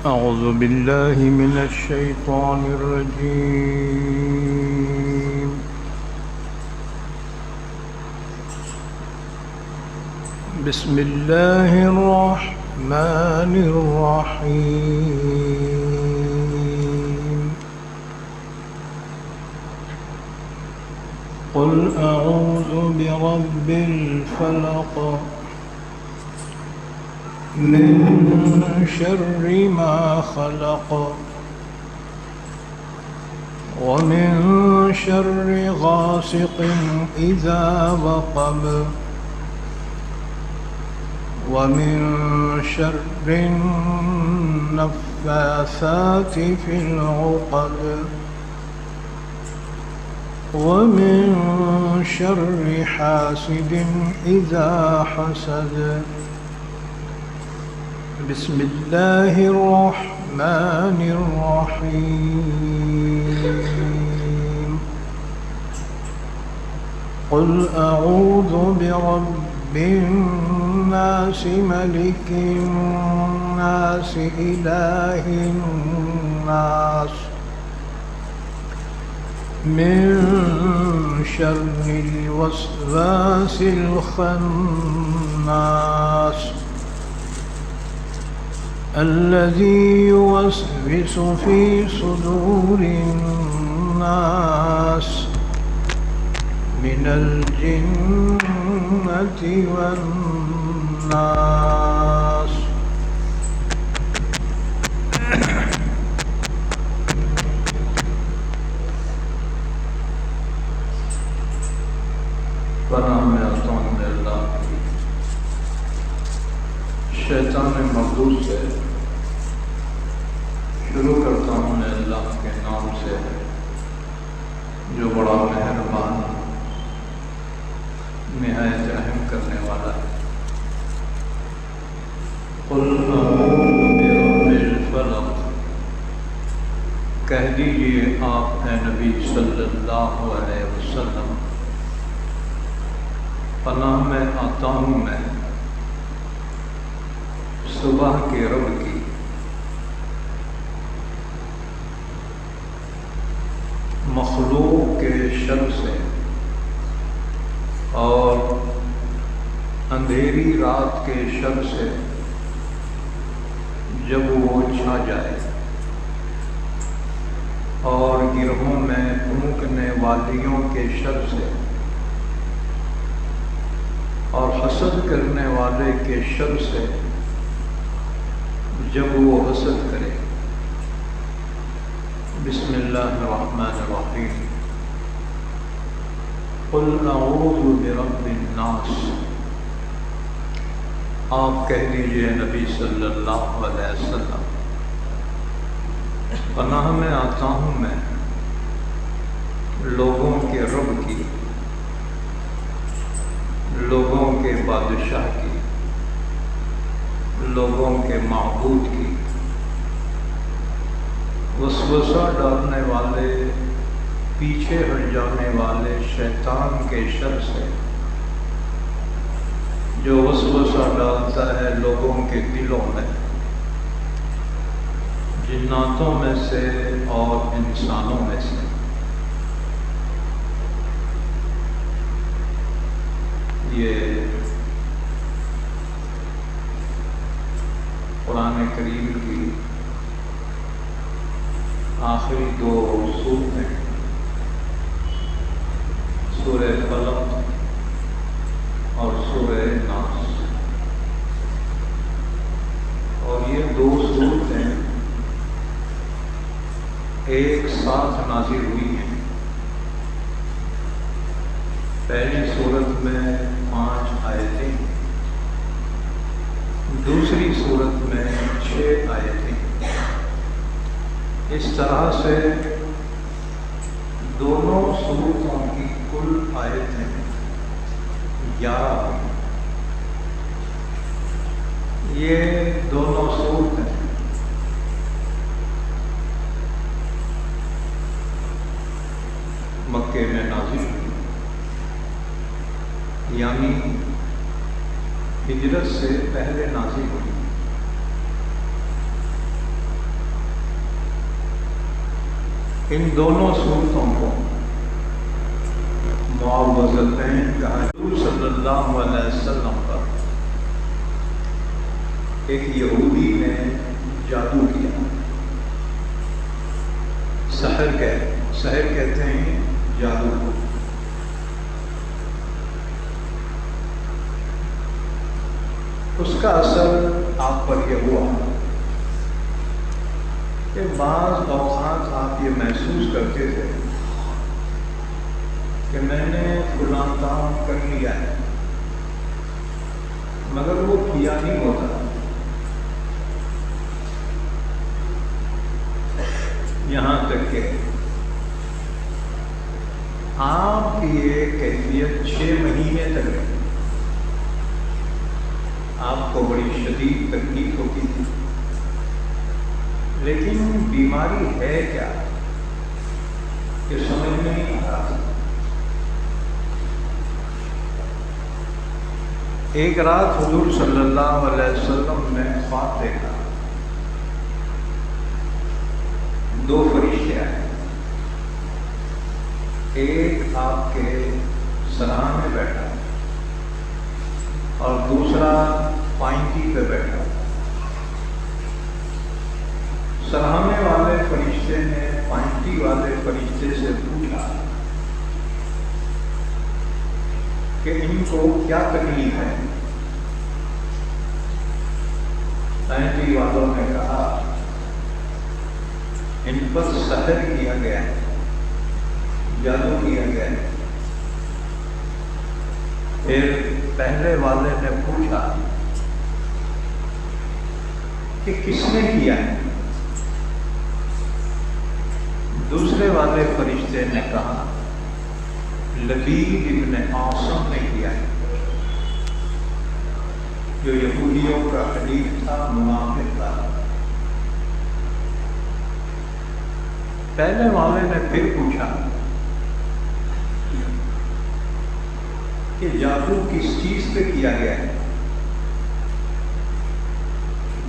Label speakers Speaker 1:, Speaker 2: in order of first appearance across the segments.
Speaker 1: أعوذ بالله من الشيطان الرجيم. بسم الله الرحمن الرحيم. قل أعوذ برب الفلق من شر ما خلق ومن شر غاسق إذا وقب ومن شر النفاثات في العقد ومن شر حاسد إذا حسد. بسم الله الرحمن الرحيم. قل أعوذ برب الناس ملك الناس إله الناس من شر الوسواس الخناس الذي يوسوس في صدور الناس من الجنة والناس.
Speaker 2: پناہ میں آتا ہوں اللہ کی شیطان مردود سے. شروع کرتا ہوں اللہ کے نام سے جو بڑا مہربان نہایت رحم کرنے والا ہے. قل اعوذ برب الفلق. کہہ دیجئے آپ اے نبی صلی اللہ علیہ وسلم پناہ میں آتا ہوں میں صبح کے رب کی مخلوق کے شر سے اور اندھیری رات کے شر سے جب وہ چھا جائے اور گرہوں میں پھونکنے والیوں کے شر سے اور حسد کرنے والے کے شر سے جب وہ حسد کرے. بسم اللہ الرحمن الرحیم. قل اعوذ برب الناس. آپ کہہ دیجئے نبی صلی اللہ علیہ وسلم پناہ میں آتا ہوں میں لوگوں کے رب کی، لوگوں کے بادشاہ کی، لوگوں کے معبود کی، وسوسہ ڈالنے والے، پیچھے ہٹ جانے والے شیطان کے شر سے جو وسوسہ ڈالتا ہے لوگوں کے دلوں میں، جناتوں میں سے اور انسانوں میں سے. یہ قرآن کریم کی آخری دو سورتیں سورہ فلق اور سورہ ناس، اور یہ دو سورتیں ایک ساتھ نازل ہوئی ہیں. پہلی سورت میں 5 آیتیں، دوسری سورت میں 6 آیتیں. اس طرح سے دونوں سورتوں کی کل آیتیں 11 ہوئی. یہ دونوں سورتیں مکے میں نازل ہوئی، یعنی ہجرت سے پہلے نازل ہوئی۔ ان دونوں صورتوں کو معوذتین کہا۔ حضور صلی اللہ علیہ وسلم پر ایک یہودی نے جادو کیا، سحر کہتے ہیں جادو کو۔ اس کا اثر آپ پر یہ ہوا کہ بعض اوقات آپ یہ محسوس کرتے تھے کہ میں نے فلاں کام کر لیا ہے، مگر وہ کیا نہیں ہوتا۔ یہاں تک کہ آپ کی یہ کیفیت 6 مہینے تک رہی، آپ کو بڑی شدید تکلیف ہوتی تھی، لیکن بیماری ہے کیا یہ سمجھ میں نہیں آ رہا۔ ایک رات حضور صلی اللہ علیہ وسلم نے خواب دیکھا، 2 فرشتے آئے، ایک آپ کے سرہاں میں بیٹھا اور دوسرا پائنٹی پہ بیٹھا۔ سرہانے والے فرشتے نے پائنٹی والے فرشتے سے پوچھا کہ ان کو کیا تکلیف ہے؟ پائنٹی والوں نے کہا ان پر سحر کیا گیا ہے، جادو کیا گیا ہے۔ پھر پہلے والے نے پوچھا کہ کس نے کیا ہے؟ دوسرے والے فرشتے نے کہا لبید ابن عاصم نے کیا ہے، جو یہودیوں کا حلیف تھا، منافق تھا۔ پہلے والے نے پھر پوچھا کہ جادو کس چیز پہ کیا گیا ہے؟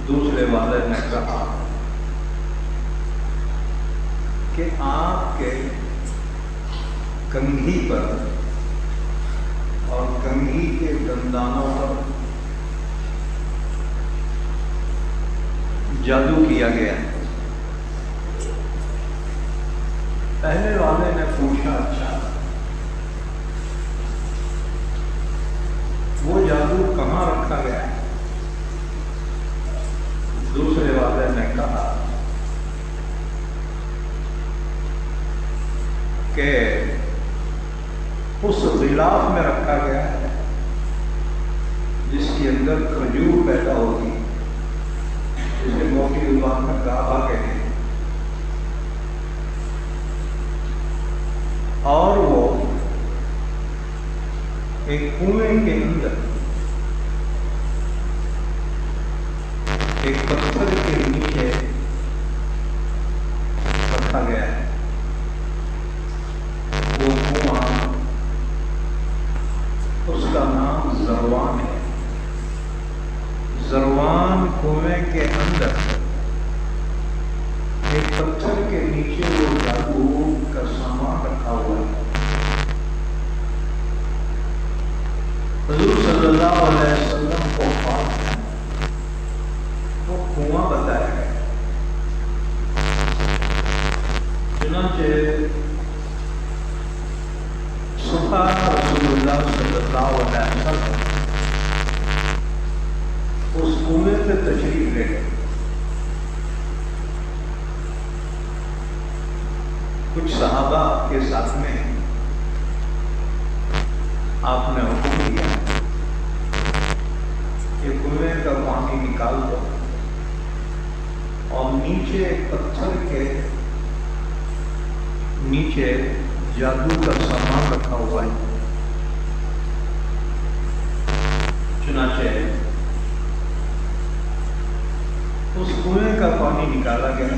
Speaker 2: دوسرے والے نے کہا کہ آپ کے کنگھی پر اور کنگھی کے دندانوں پر جادو کیا گیا ہے۔ پہلے والے نے پوچھا اچھا وہ جادو کہاں رکھا گیا ہے؟ دوسرے والے نے کہا کہ اس غلاف میں رکھا گیا ہے جس کے اندر کھجور پیدا ہوتی، جسے موٹی زبان میں گاہا کہتے ہیں، اور وہ ایک کنویں کے اندر ایک پتھر کے نیچے رکھا گیا ہے۔ وہ کنواں، اس کا نام زروان ہے۔ زروان کنویں کے اندر ایک پتھر کے نیچے وہ جادو کا سامان رکھا ہوا ہے۔ حضور صلی اللہ علیہ وسلم کو وہ کنواں بتایا گیا۔ چنانچہ صبح رسول اللہ صلی اللہ علیہ وسلم اس کنویں پہ تشریف لے گئے۔ کچھ صحابہ کے ساتھ میں آپ نے حکم دیا کہ کنویں کا پانی نکال دو اور نیچے پتھر کے نیچے جادو کا سامان رکھا ہوا ہے۔ چنانچہ اس کنویں کا پانی نکالا گیا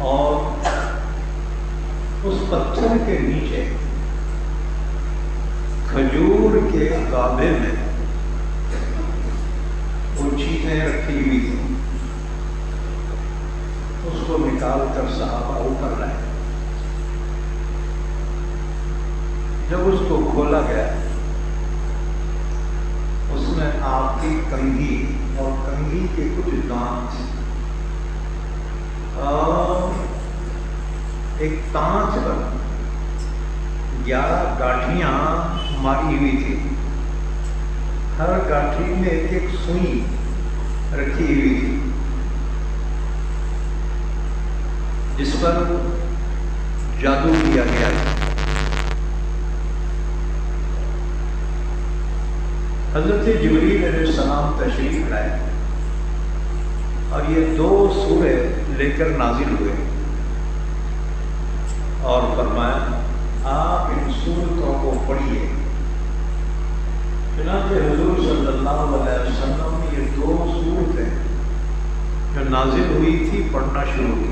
Speaker 2: اور اس پتھر کے نیچے کھجور کے گابے میں وہ چیزیں رکھی ہوئی تھیں، اس کو نکال کر صحابہ اوپر لائے۔ جب اس کو کھولا گیا، اس میں آپ کی کنگھی اور کنگھی کے کچھ دانت اور ایک تانچ پر 11 گاٹھیاں ماری ہوئی تھی، ہر گاٹھی میں ایک ایک سوئی رکھی ہوئی تھی، جس پر جادو کیا گیا تھا۔ حضرت جبریل علیہ السلام تشریف لائے اور یہ 2 سورے لے کر نازل ہوئے اور فرمایا آپ ان سورتوں کو پڑھیے۔ چنانچہ حضور صلی اللہ علیہ وسلم نے یہ 2 سورتیں جو نازل ہوئی تھی پڑھنا شروع کی،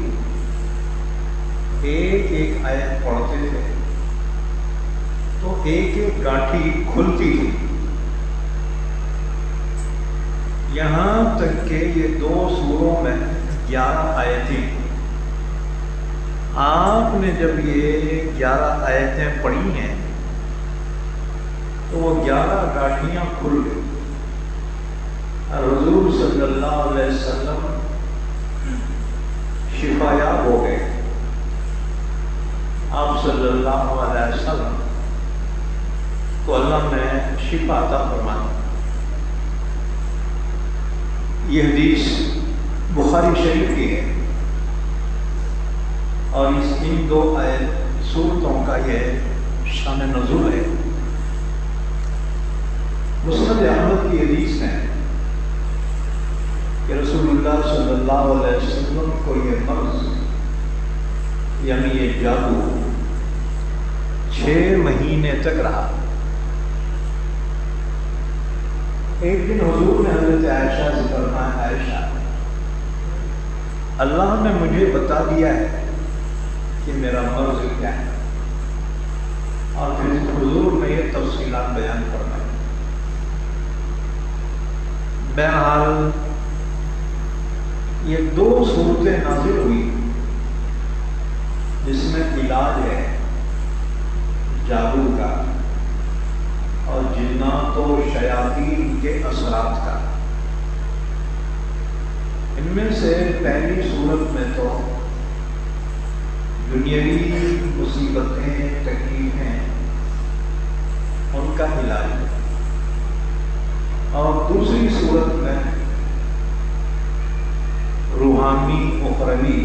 Speaker 2: ایک ایک آیت پڑھتے تھے تو ایک ایک گاٹھی کھلتی تھی، یہاں تک کہ یہ 2 سوروں میں 11 آیتیں، آپ نے جب یہ 11 آیتیں پڑھی ہیں تو وہ 11 گاٹھیاں کھل گئی اور حضور صلی اللہ علیہ وسلم شفا یاب ہو گئے۔ آپ صلی اللہ علیہ وسلم کو اللہ نے شفا عطا فرمائی۔ یہ حدیث بخاری شریف کی ہے اور ان 2 سورتوں کا یہ شان نزول ہے۔ مسند احمد کی حدیث ہے کہ رسول اللہ صلی اللہ علیہ وسلم کو یہ مرض یعنی یہ جادو 6 مہینے تک رہا۔ ایک دن حضور نے حضرت عائشہ سے فرمایا عائشہ اللہ نے مجھے بتا دیا ہے کہ میرا مرض کیا ہے، اور پھر حضور نے یہ تفصیلات بیان فرمائی۔ بہرحال یہ 2 صورتیں نازل ہوئی جس میں علاج ہے جادو کا اور جنات و شیاطین کے اثرات کا۔ ان میں سے پہلی صورت میں تو دنیاوی مصیبتیں تکلیفیں ان کا علاج ہے، اور دوسری صورت میں روحانی اخروی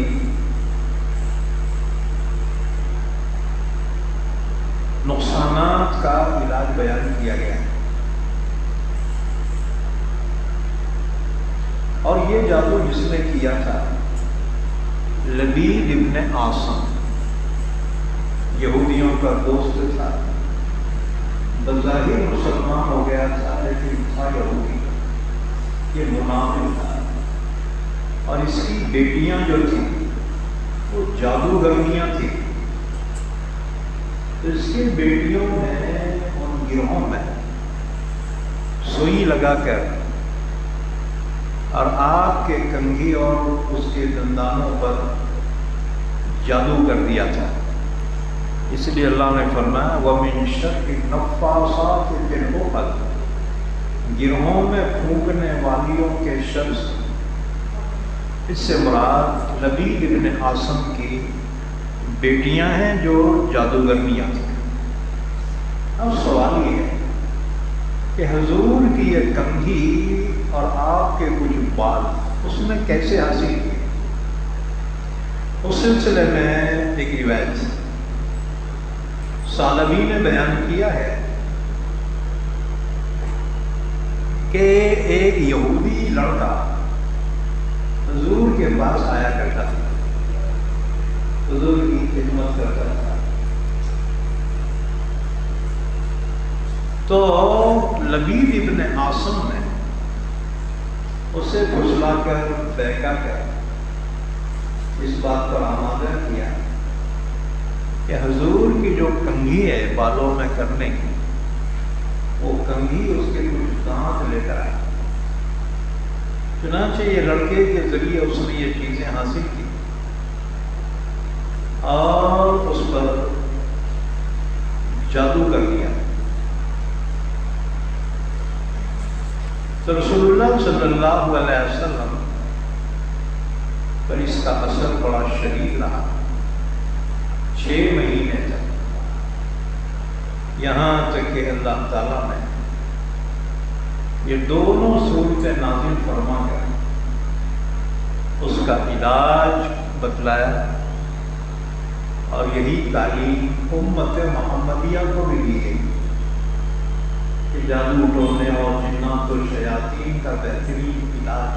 Speaker 2: نقصانات کا علاج بیان کیا گیا ہے۔ اور یہ جادو جس نے کیا تھا لبید ابن عاصم، یہودیوں کا دوست تھا، بظاہر مسلمان ہو گیا تھا لیکن تھا یہودی، یہ منافق تھا، اور اس کی بیٹیاں جو تھیں وہ جادوگرنیاں تھیں۔ اس کی بیٹیوں نے ان گروہوں میں سوئی لگا کر اور آپ کے کنگھی اور اس کے دندانوں پر جادو کر دیا تھا۔ اس لیے اللہ نے فرمایا وَمِن شَرِّ النَّفَّاثَاتِ فِي الْعُقَدِ، گروہوں میں پھونکنے والیوں کے شر سے۔ اس سے مراد لبید ابن عاصم کی بیٹیاں ہیں جو جادوگرنیاں تھیں۔ اب سوال یہ ہے کہ حضور کی یہ کنگھی اور آپ کے کچھ بال اس میں کیسے حاصل ہوئے؟ اس سلسلے میں ایک روایت ثعلبی نے بیان کیا ہے کہ ایک یہودی لڑکا حضور کے پاس آیا کرتا تھا، حضور کی خدمت کرتا تھا، تو لبید ابن عاصم نے اسے پھسلا کر بہکا کر اس بات پر آمادہ کیا کہ کہ حضور کی جو کنگھی ہے بالوں میں کرنے کی، وہ کنگھی اس کے کچھ دانت لے کر آئے، چنانچہ یہ لڑکے کے ذریعے اس نے یہ چیزیں حاصل کی اور اس پر جادو کر دیا۔ تو رسول اللہ صلی اللہ علیہ وسلم پر اس کا اثر بڑا شدید رہا، 6 مہینے تک، یہاں تک کہ اللہ تعالیٰ نے یہ دونوں صورتیں نازل فرما کر اس کا علاج بتلایا، اور یہی تعلیم امت محمدیہ کو بھی دی گئی کہ جادو ٹونے اور جنات و شیاطین کا بہترین علاج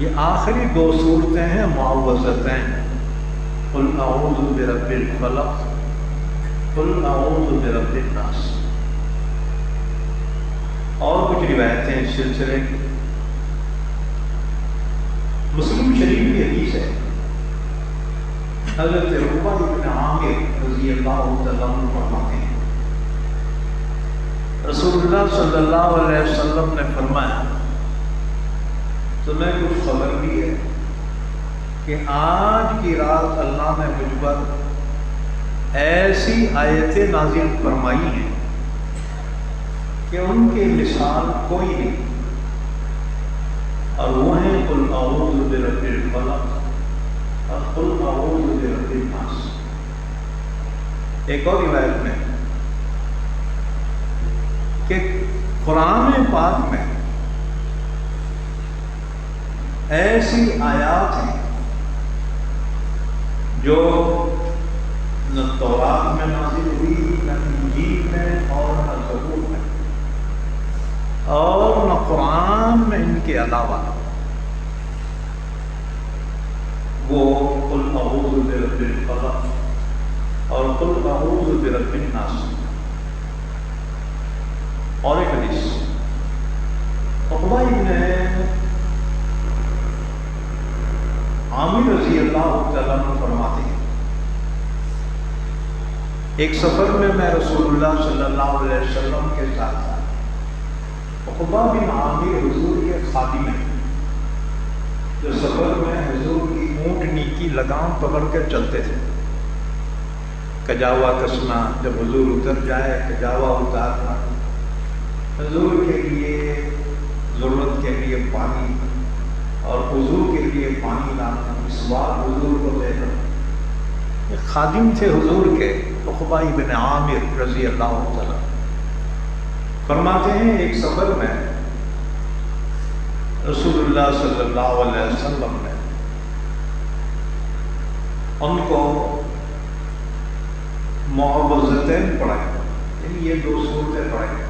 Speaker 2: یہ آخری 2 صورتیں ہیں معوذتین، قل اعوذ برب الفلق، قل اعوذ برب الناس۔ اور کچھ روایتیں اس سلسلے کی، مسلم شریف کی حدیث ہے، حضرت عقبہ بن عامر رضی اللہ تعالیٰ عنہ فرماتے ہیں رسول اللہ صلی اللہ علیہ وسلم نے فرمایا تمہیں کچھ خبر بھی ہے کہ آج کی رات اللہ نے مجھ پر ایسی آیتیں نازل فرمائی ہیں کہ ان کے مثال کوئی نہیں، اور وہ ہیں قل اعوذ برب الفلق اور قل اعوذ برب الناس۔ ایک اور روایت میں کہ قرآن پاک میں ایسی آیات ہیں جو نہ تورات میں نازل ہوئی، نہ انجیل میں، اور نہ زبور میں، اور نہ قرآن میں ان کے علاوہ، وہ قل اعوذ برب الفلق اور قل اعوذ برب الناس۔ اور ایک حدیث عقبہ بن عامر رضی اللہ تعالیٰ عنہ فرماتے ہیں ایک سفر میں رسول اللہ صلی اللہ علیہ وسلم کے ساتھ تھا۔ عقبہ بن عامر حضور کے خادم ہیں جو سفر میں حضور کی اونٹنی کی لگام پکڑ کر چلتے تھے، کجاوا کسنا، جب حضور اتر جائے کجاوا اتارنا، حضور کے لیے ضرورت کے لیے پانی اور وضو کے لیے پانی لانا، مسواک حضور کو دینا، یہ خادم تھے حضور کے۔ عقبہ بن عامر رضی اللہ تعالیٰ فرماتے ہیں ایک سفر میں رسول اللہ صلی اللہ علیہ وسلم نے ان کو معوذتین پڑھائی، یعنی یہ 2 صورتیں پڑھائی۔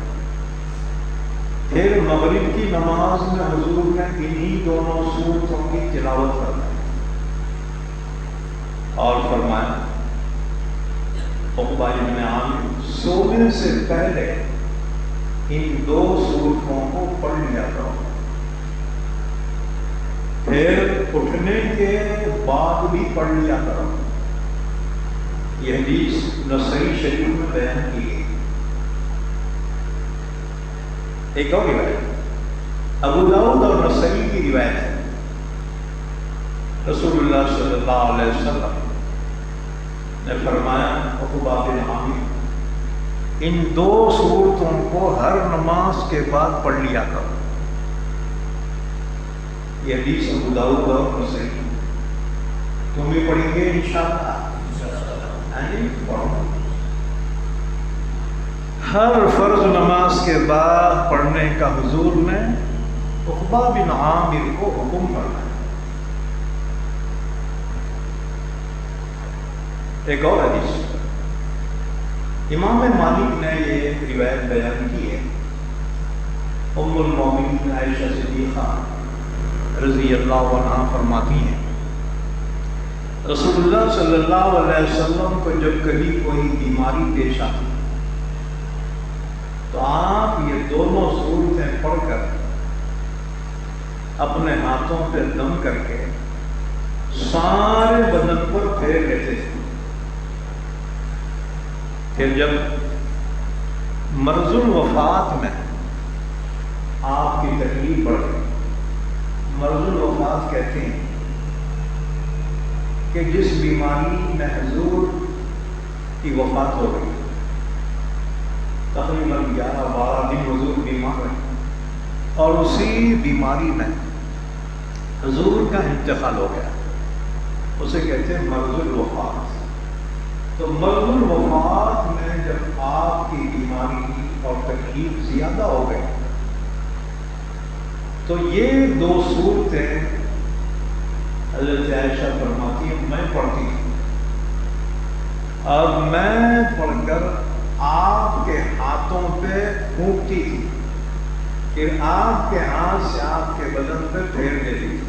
Speaker 2: پھر مغرب کی نماز میں حضور نے انہی دونوں صورتوں کی تلاوت فرمائی اور فرمایا عقبہ بن عامر سونے سے پہلے ان 2 صورتوں کو پڑھ لیا کرو، پھر اٹھنے کے بعد بھی پڑھ لیا کرو۔ یہ حدیث نسائی شریف میں بیان کی گئی۔ ایک اور روایت ابو داؤد اور نسائی کی روایت ہے، رسول اللہ صلی اللہ علیہ وسلم نے فرمایا عقبہ بن عامر ان 2 صورتوں کو ہر نماز کے بعد پڑھ لیا کرو۔ یہ حدیث ابو داؤد اور نسائی، تم بھی پڑھیں گے انشاءاللہ؟ ہر فرض نماز کے بعد پڑھنے کا حضور نے عقبہ بن عامر کو حکم فرمایا۔ ایک اور حدیث امام مالک نے یہ روایت بیان کی ہے، ام المومنین عائشہ صدیقہ رضی اللہ عنہا فرماتی ہیں رسول اللہ صلی اللہ علیہ وسلم کو جب کبھی کوئی بیماری پیش آتی تو آپ یہ دونوں صورتیں پڑھ کر اپنے ہاتھوں پہ دم کر کے سارے بدن پر پھیر لیتے تھے، پھر جب مرض الوفات میں آپ کی تکلیف بڑھ گئی، مرض الوفات کہتے ہیں کہ جس بیماری میں حضور کی وفات ہو گئی، تقریباً 11-12 دن حضور بیمار رہے، اور اسی بیماری میں حضور کا انتقال ہو گیا، اسے کہتے ہیں مرض الوفات۔ تو مرض الوفات میں جب آپ کی بیماری اور تکلیف زیادہ ہو گئی تو یہ 2 صورتیں حضرت عائشہ فرماتی ہیں میں پڑھتی تھی، اور میں پڑھ کر آپ کے ہاتھوں پہ پھونکتی تھی، پھر آپ کے ہاتھ سے آپ کے بدن پہ پھیر دیتی تھی۔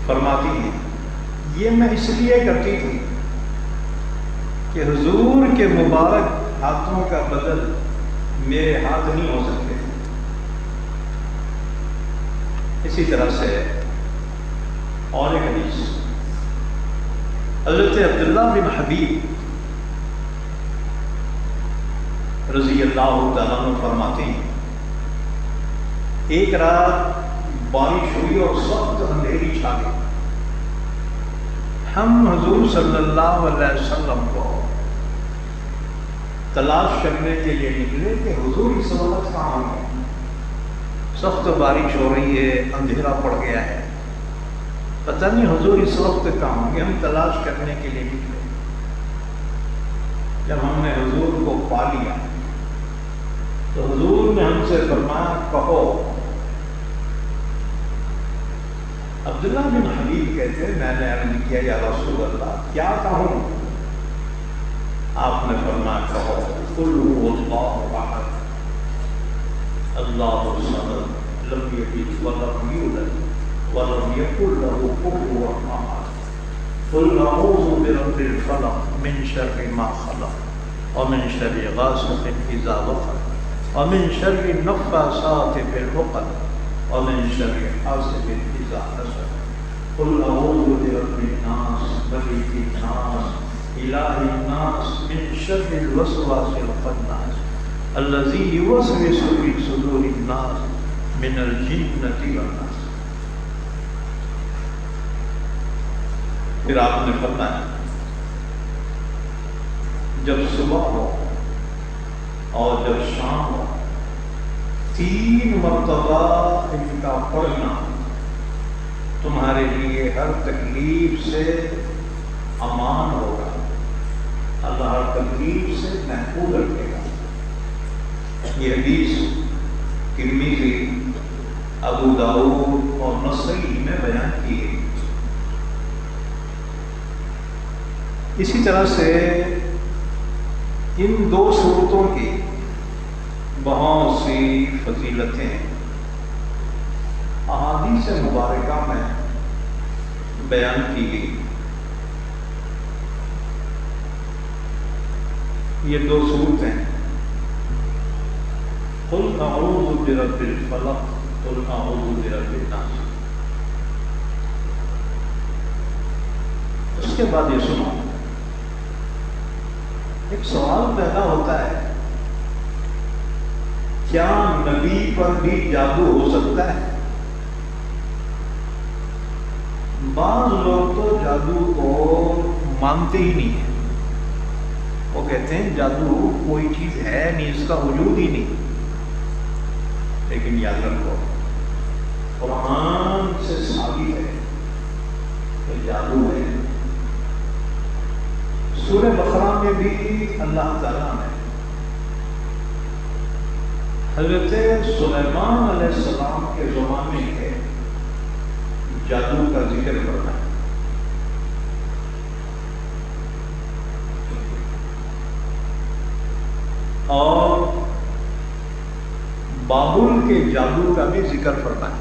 Speaker 2: فرماتی ہیں یہ میں اس لیے کرتی تھی کہ حضور کے مبارک ہاتھوں کا بدل میرے ہاتھ نہیں ہو سکتے۔ اسی طرح سے اور ایک حدیث، حضرت عبداللہ بن حبیب رضی اللہ تعالیٰ عنہ فرماتے ہیں ایک رات بارش ہوئی اور سخت اندھیری چھا گئی، ہم حضور صلی اللہ علیہ وسلم کو تلاش کرنے کے لیے نکلے کہ حضور اس وقت کہاں ہیں، سخت بارش ہو رہی ہے، اندھیرا پڑ گیا ہے، پتہ نہیں حضور اس وقت کہاں ہوں گے، ہم تلاش کرنے کے لیے نکلے۔ جب ہم نے حضور کو پا لیا تو حضور نے ہم سے فرمایا کہو۔ عبداللہ بن حبیب کہتے ہیں میں نے عرض کیا یا رسول اللہ کیا کہوں؟ آپ نے فرمایا کہو قل هو اللہ احد اللہ الصمد لم یلد ولم یولد ولم یکن له کفوا احد قل اعوذ برب الفلق من شر ما خلق ومن شر غاسق اذا وقب ومن شر النفاثات في العقد ومن شر حاسد اذا حسد قل اعوذ برب الناس ملك الناس اله الناس من شر الوسواس الخناس الذي يوسوس في صدور الناس من الجنة والناس۔ پھر آپ نے فرمایا جب صبح ہو اور جب شام ہو 3 مرتبہ ان کا پڑھنا تمہارے لیے ہر تکلیف سے امان ہوگا، اللہ ہر تکلیف سے محفوظ رکھے گا۔ یہ حدیث ترمذی، ابو داؤد اور نسائی میں بیان کی ہے۔ اسی طرح سے ان 2 صورتوں کی بہت سی فضیلتیں احادیث مبارکہ میں بیان کی گئی۔ یہ 2 صورتیں قل اعوذ برب الفلق قل اعوذ برب الناس۔ اس کے بعد یہ سنو، ایک سوال پیدا ہوتا ہے کیا نبی پر بھی جادو ہو سکتا ہے؟ بعض لوگ تو جادو کو مانتے ہی نہیں ہیں، وہ کہتے ہیں جادو کوئی چیز ہے نہیں، اس کا وجود ہی نہیں۔ لیکن یاد رکھو قرآن سے ثابت ہے کہ جادو ہے۔ سورہ بقرہ میں بھی اللہ تعالیٰ نے حضرت سلیمان علیہ السلام کے زمانے کے جادو کا ذکر کرنا ہے۔ اور بابل کے جادو کا بھی ذکر کرنا ہے۔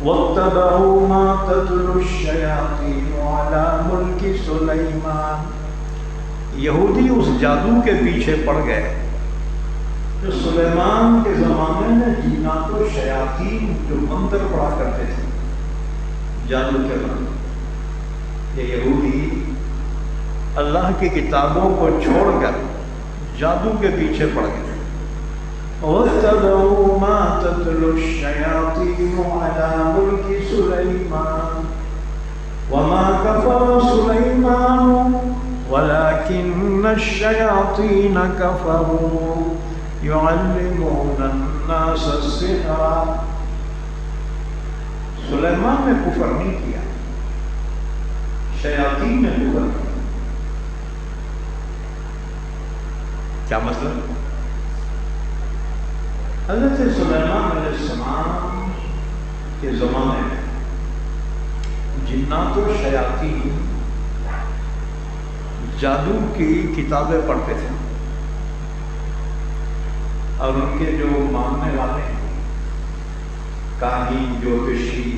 Speaker 2: وَاتَّبَعُوا مَا تَتْلُو الشَّيَاطِينُ عَلَى مُلْكِ سُلَيْمَانَ، یہودی اس جادو کے پیچھے پڑ گئے جو سلیمان کے زمانے میں جنات و شیاطین جو منتر پڑھا کرتے تھے، جادو کے منتر۔ یہ یہودی اللہ کی کتابوں کو چھوڑ کر جادو کے پیچھے پڑ گئے. وَاتَّبَعُوا مَا تَتْلُو الشَّيَاطِينُ عَلَىٰ مُلْكِ سُلَيْمَانَ وَمَا كَفَرَ سُلَيْمَانُ وَلَٰكِنَّ الشَّيَاطِينَ كَفَرُوا يُعَلِّمُونَ النَّاسَ السِّحْرَ. سلیمان نے کفر نہیں کیا، شیاطین نے کفر کیا. کیا مطلب؟ حضرت سلیمان علیہ السلام کے زمانے میں جنات و شیاطین جادو کی کتابیں پڑھتے تھے، اور ان کے جو ماننے والے ہیں کاہن، جوتشی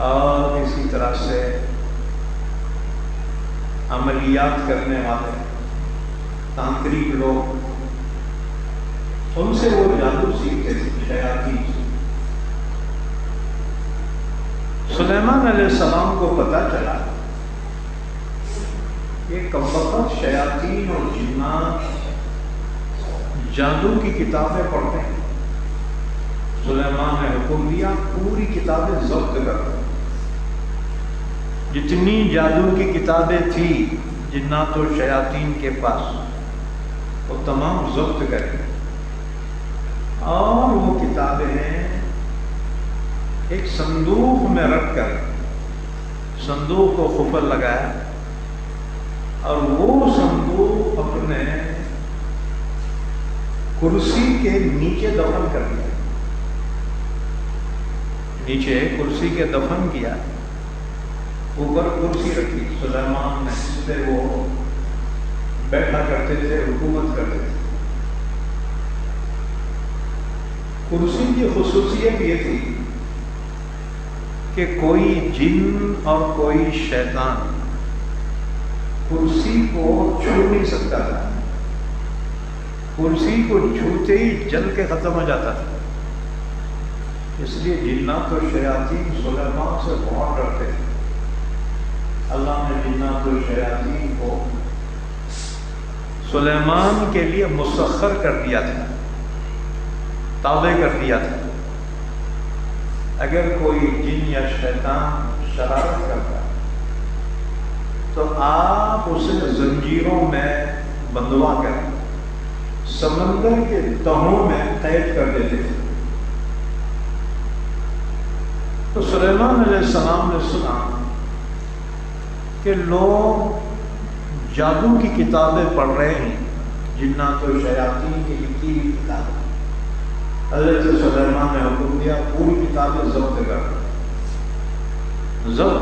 Speaker 2: اور اسی طرح سے عملیات کرنے والے تانترک لوگ، ان سے وہ جادو سیکھتے تھے شیاطین سے. سلیمان علیہ السلام کو پتہ چلا کہ کمبخت شیاطین اور جنات جادو کی کتابیں پڑھتے ہیں. سلیمان نے حکم دیا پوری کتابیں ضبط کر دو. جتنی جادو کی کتابیں تھیں جنات و شیاطین کے پاس وہ تمام ضبط کریں، اور وہ کتابیں ایک صندوق میں رکھ کر صندوق کو قفل لگایا، اور وہ صندوق اپنے کرسی کے نیچے دفن کر دیا. نیچے کرسی کے دفن کیا، اوپر کرسی رکھی سلیمان نے، جس پہ وہ بیٹھا کرتے تھے، حکومت کرتے تھے. کرسی کی خصوصیت یہ تھی کہ کوئی جن اور کوئی شیطان کرسی کو چھو نہیں سکتا تھا. کرسی کو چھوتے ہی جل کے ختم ہو جاتا تھا. اس لیے جنات و شیاطین سلیمان سے بہت ڈرتے تھے. اللہ نے جنات و شیاطین کو سلیمان کے لیے مسخر کر دیا تھا، تابع کر دیا تھا. اگر کوئی جن یا شیطان شرارت کرتا تو آپ اسے زنجیروں میں بندھوا کر سمندر کے تہوں میں قید کر دیتے تھے. تو سلیمان علیہ السلام نے سنا کہ لوگ جادو کی کتابیں پڑھ رہے ہیں، جنات و شیاطین کی لکھی ہوئی کتابیں. حضرت سلیمان نے حکم دیا پوری کتابیں ضبط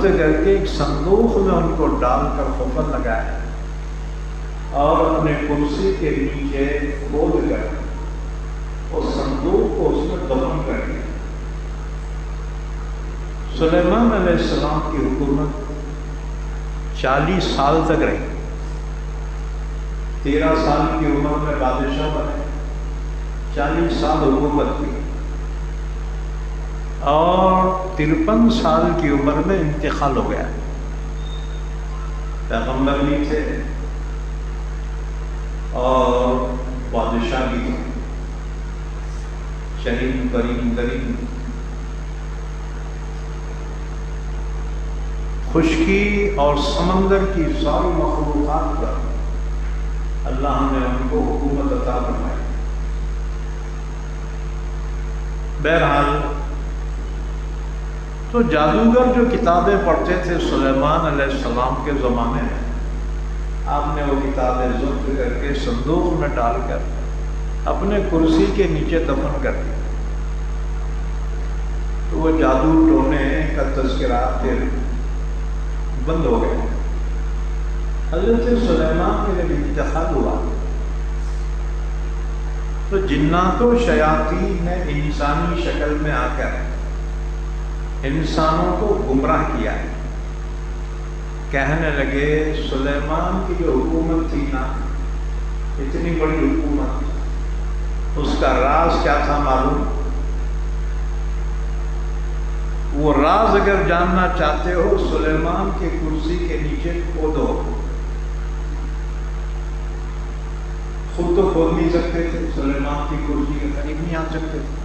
Speaker 2: کر کے ایک صندوق میں ان کو ڈال کر قفل لگایا، اور اپنے کرسی کے نیچے کھود کر اس صندوق کو اس میں دفن کر دیا. سلیمان علیہ السلام کی حکومت 40 سال تک رہی. 13 سال کی عمر میں بادشاہ بنے، 40 سال حکومت کی، اور 53 سال کی عمر میں انتقال ہو گیا. پیغمبر بھی تھے اور بادشاہ بھی تھے، شریم کریم کریم. خشکی اور سمندر کی ساری مخلوقات پر اللہ نے ان کو حکومت عطا فرمائی. بہرحال تو جادوگر جو کتابیں پڑھتے تھے سلیمان علیہ السلام کے زمانے میں، آپ نے وہ کتابیں ضبط کر کے صندوق میں ڈال کر اپنے کرسی کے نیچے دفن کر دیا. تو وہ جادو ٹونے کا تذکرہ پھر بند ہو گئے. حضرت سلیمان کے جب انتقال ہوا تو جنات و شیاطین نے انسانی شکل میں آ کر انسانوں کو گمراہ کیا. کہنے لگے سلیمان کی جو حکومت تھی نا، اتنی بڑی حکومت، اس کا راز کیا تھا معلوم؟ وہ راز اگر جاننا چاہتے ہو سلیمان کی کرسی کے نیچے کھودو. خود تو کھود نہیں سکتے تھے, سلیمان کی کرسی کے قریب نہیں آ سکتے تھے.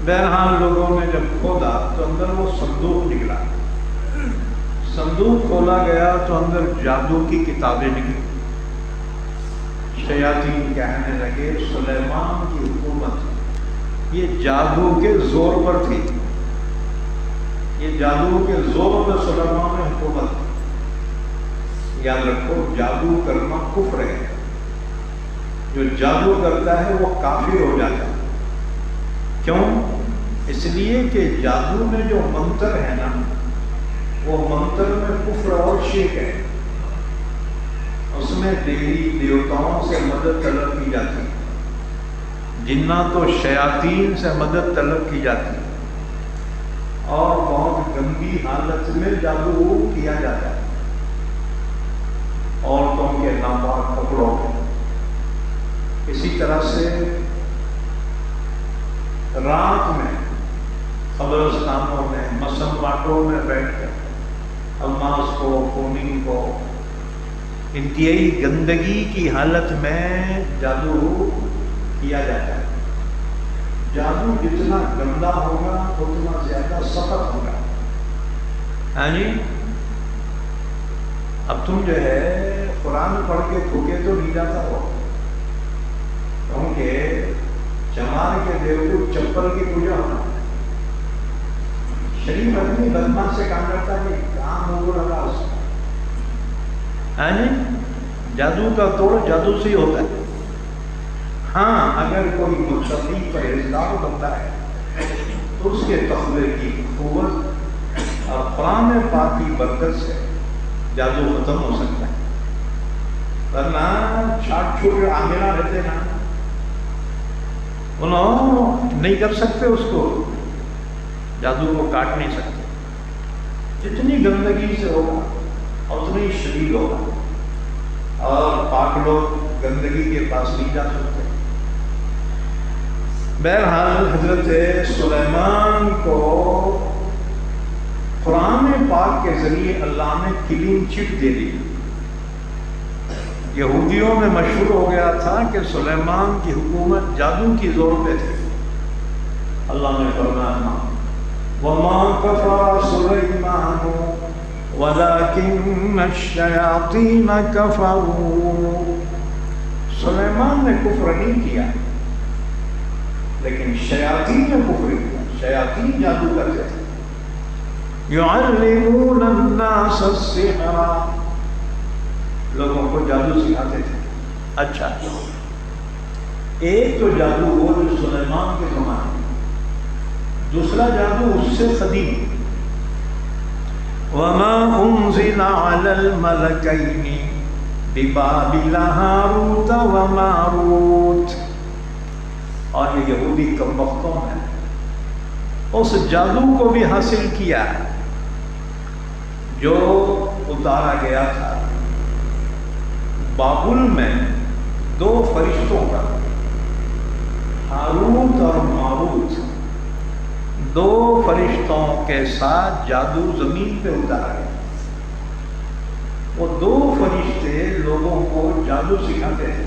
Speaker 2: بہرحال لوگوں نے جب کھودا تو اندر وہ صندوق نکلا. صندوق کھولا گیا تو اندر جادو کی کتابیں نکلی. شیاطین کہنے لگے سلیمان کی حکومت یہ جادو کے زور پر تھی, یہ جادو کے زور پر سلیمان میں حکومت تھی. یاد رکھو جادو کرنا کفر ہے. جو جادو کرتا ہے وہ کافر ہو جاتا ہے. کیوں؟ اس لیے کہ جادو میں جو منتر ہے نا وہ منتر میں کفر اور شرک ہے. اس میں دیوی دیوتاؤں سے مدد طلب کی جاتی ہے, جنات و شیاطین سے مدد طلب کی جاتی ہے, اور بہت گندی حالت میں جادو کیا جاتا ہے. عورتوں کے ناپاک کپڑوں میں. اسی طرح سے رات میں قبرستانوں میں مسنباٹوں میں بیٹھ کر الماس کو خونین کو انتہائی گندگی کی حالت میں جادو کیا جاتا ہے. جادو جتنا گندا ہوگا اتنا زیادہ سخت ہوگا. ہاں جی, اب تم جو ہے قرآن پڑھ کے تھوکے تو نہیں جاتا ہو, کیونکہ چمار کے دیو کو چپل کی پوجا ہونا. شریف آدمی بدماش سے کام کرتا ہے, کام ہو لگا اس میں. ہاں جی, جادو کا توڑ جادو سے ہی ہوتا ہے. ہاں اگر کوئی متقی پرہیزگار بنتا ہے تو اس کے تقوی کی قوت اور قرآن پاک کی برکت سے جادو ختم ہو سکتا ہے. ورنہ چھاٹ چھوٹ عاملہ رہتے نا, انہوں نہیں کر سکتے اس کو, جادو کو کاٹ نہیں سکتے. جتنی گندگی سے ہوگا اتنی شدید ہوگا, اور پاک لوگ گندگی کے پاس نہیں جا سکتے. بہرحال حضرت سلیمان کو قرآن پاک کے ذریعے اللہ نے کلین چٹ دے دی. یہودیوں میں مشہور ہو گیا تھا کہ سلیمان کی حکومت جادو کی زور پہ تھی. اللہ نے فرمایا وَمَا كَفَرَ سُلَيْمَانُ وَلَكِنَّ الشَّيَاطِينَ كَفَرُوا. سلیمان نے کفر نہیں کیا لیکن شیاطین نے کفر کیا. شیاطین جادو کرتے تھے. يُعَلِّمُونَ النَّاسَ السِّحْرَ, لوگوں کو جادو سکھاتے تھے. اچھا, ایک تو جادو وہ جو سلیمان کے زمانے میں, دوسرا جادو اس سے قدیم. وَمَا أُنزِلَ عَلَى الْمَلَكَيْنِ بِبَابِلَ هَارُوتَ وَمَارُوتَ. اور یہ یہودی کمبختوں نے اس جادو کو بھی حاصل کیا جو اتارا گیا تھا بابل میں دو فرشتوں کا, ہاروت اور ماروت. دو فرشتوں کے ساتھ جادو زمین پہ اتارا گیا. وہ دو فرشتے لوگوں کو جادو سکھاتے تھے.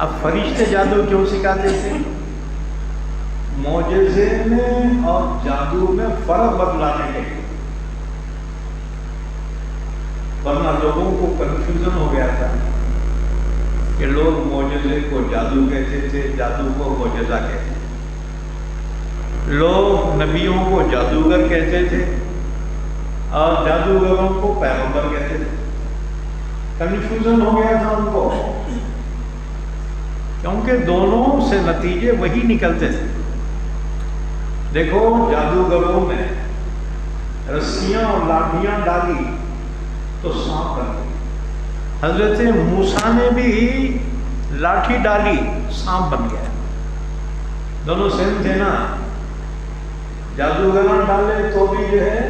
Speaker 2: اب فرشتے جادو کیوں سکھاتے تھے؟ معجزے میں اور جادو میں فرق بتلانے کے لیے. ورنہ لوگوں کو کنفیوژن ہو گیا تھا کہ لوگ معجزے کو جادو کہتے تھے, جادو کو معجزہ کہتے تھے. لوگ نبیوں کو جادوگر کہتے تھے اور جادوگروں کو پیغمبر کہتے تھے. کنفیوژن ہو گیا تھا ان کو, کیونکہ دونوں سے نتیجے وہی نکلتے تھے. دیکھو جادوگروں نے رسیاں اور لاٹھیاں ڈالی تو سانپ بن گئی. حضرت موسیٰ نے بھی لاٹھی ڈالی, سانپ بن گیا. دونوں سیم تھے نا. جادوگراں ڈالے تو بھی جو ہے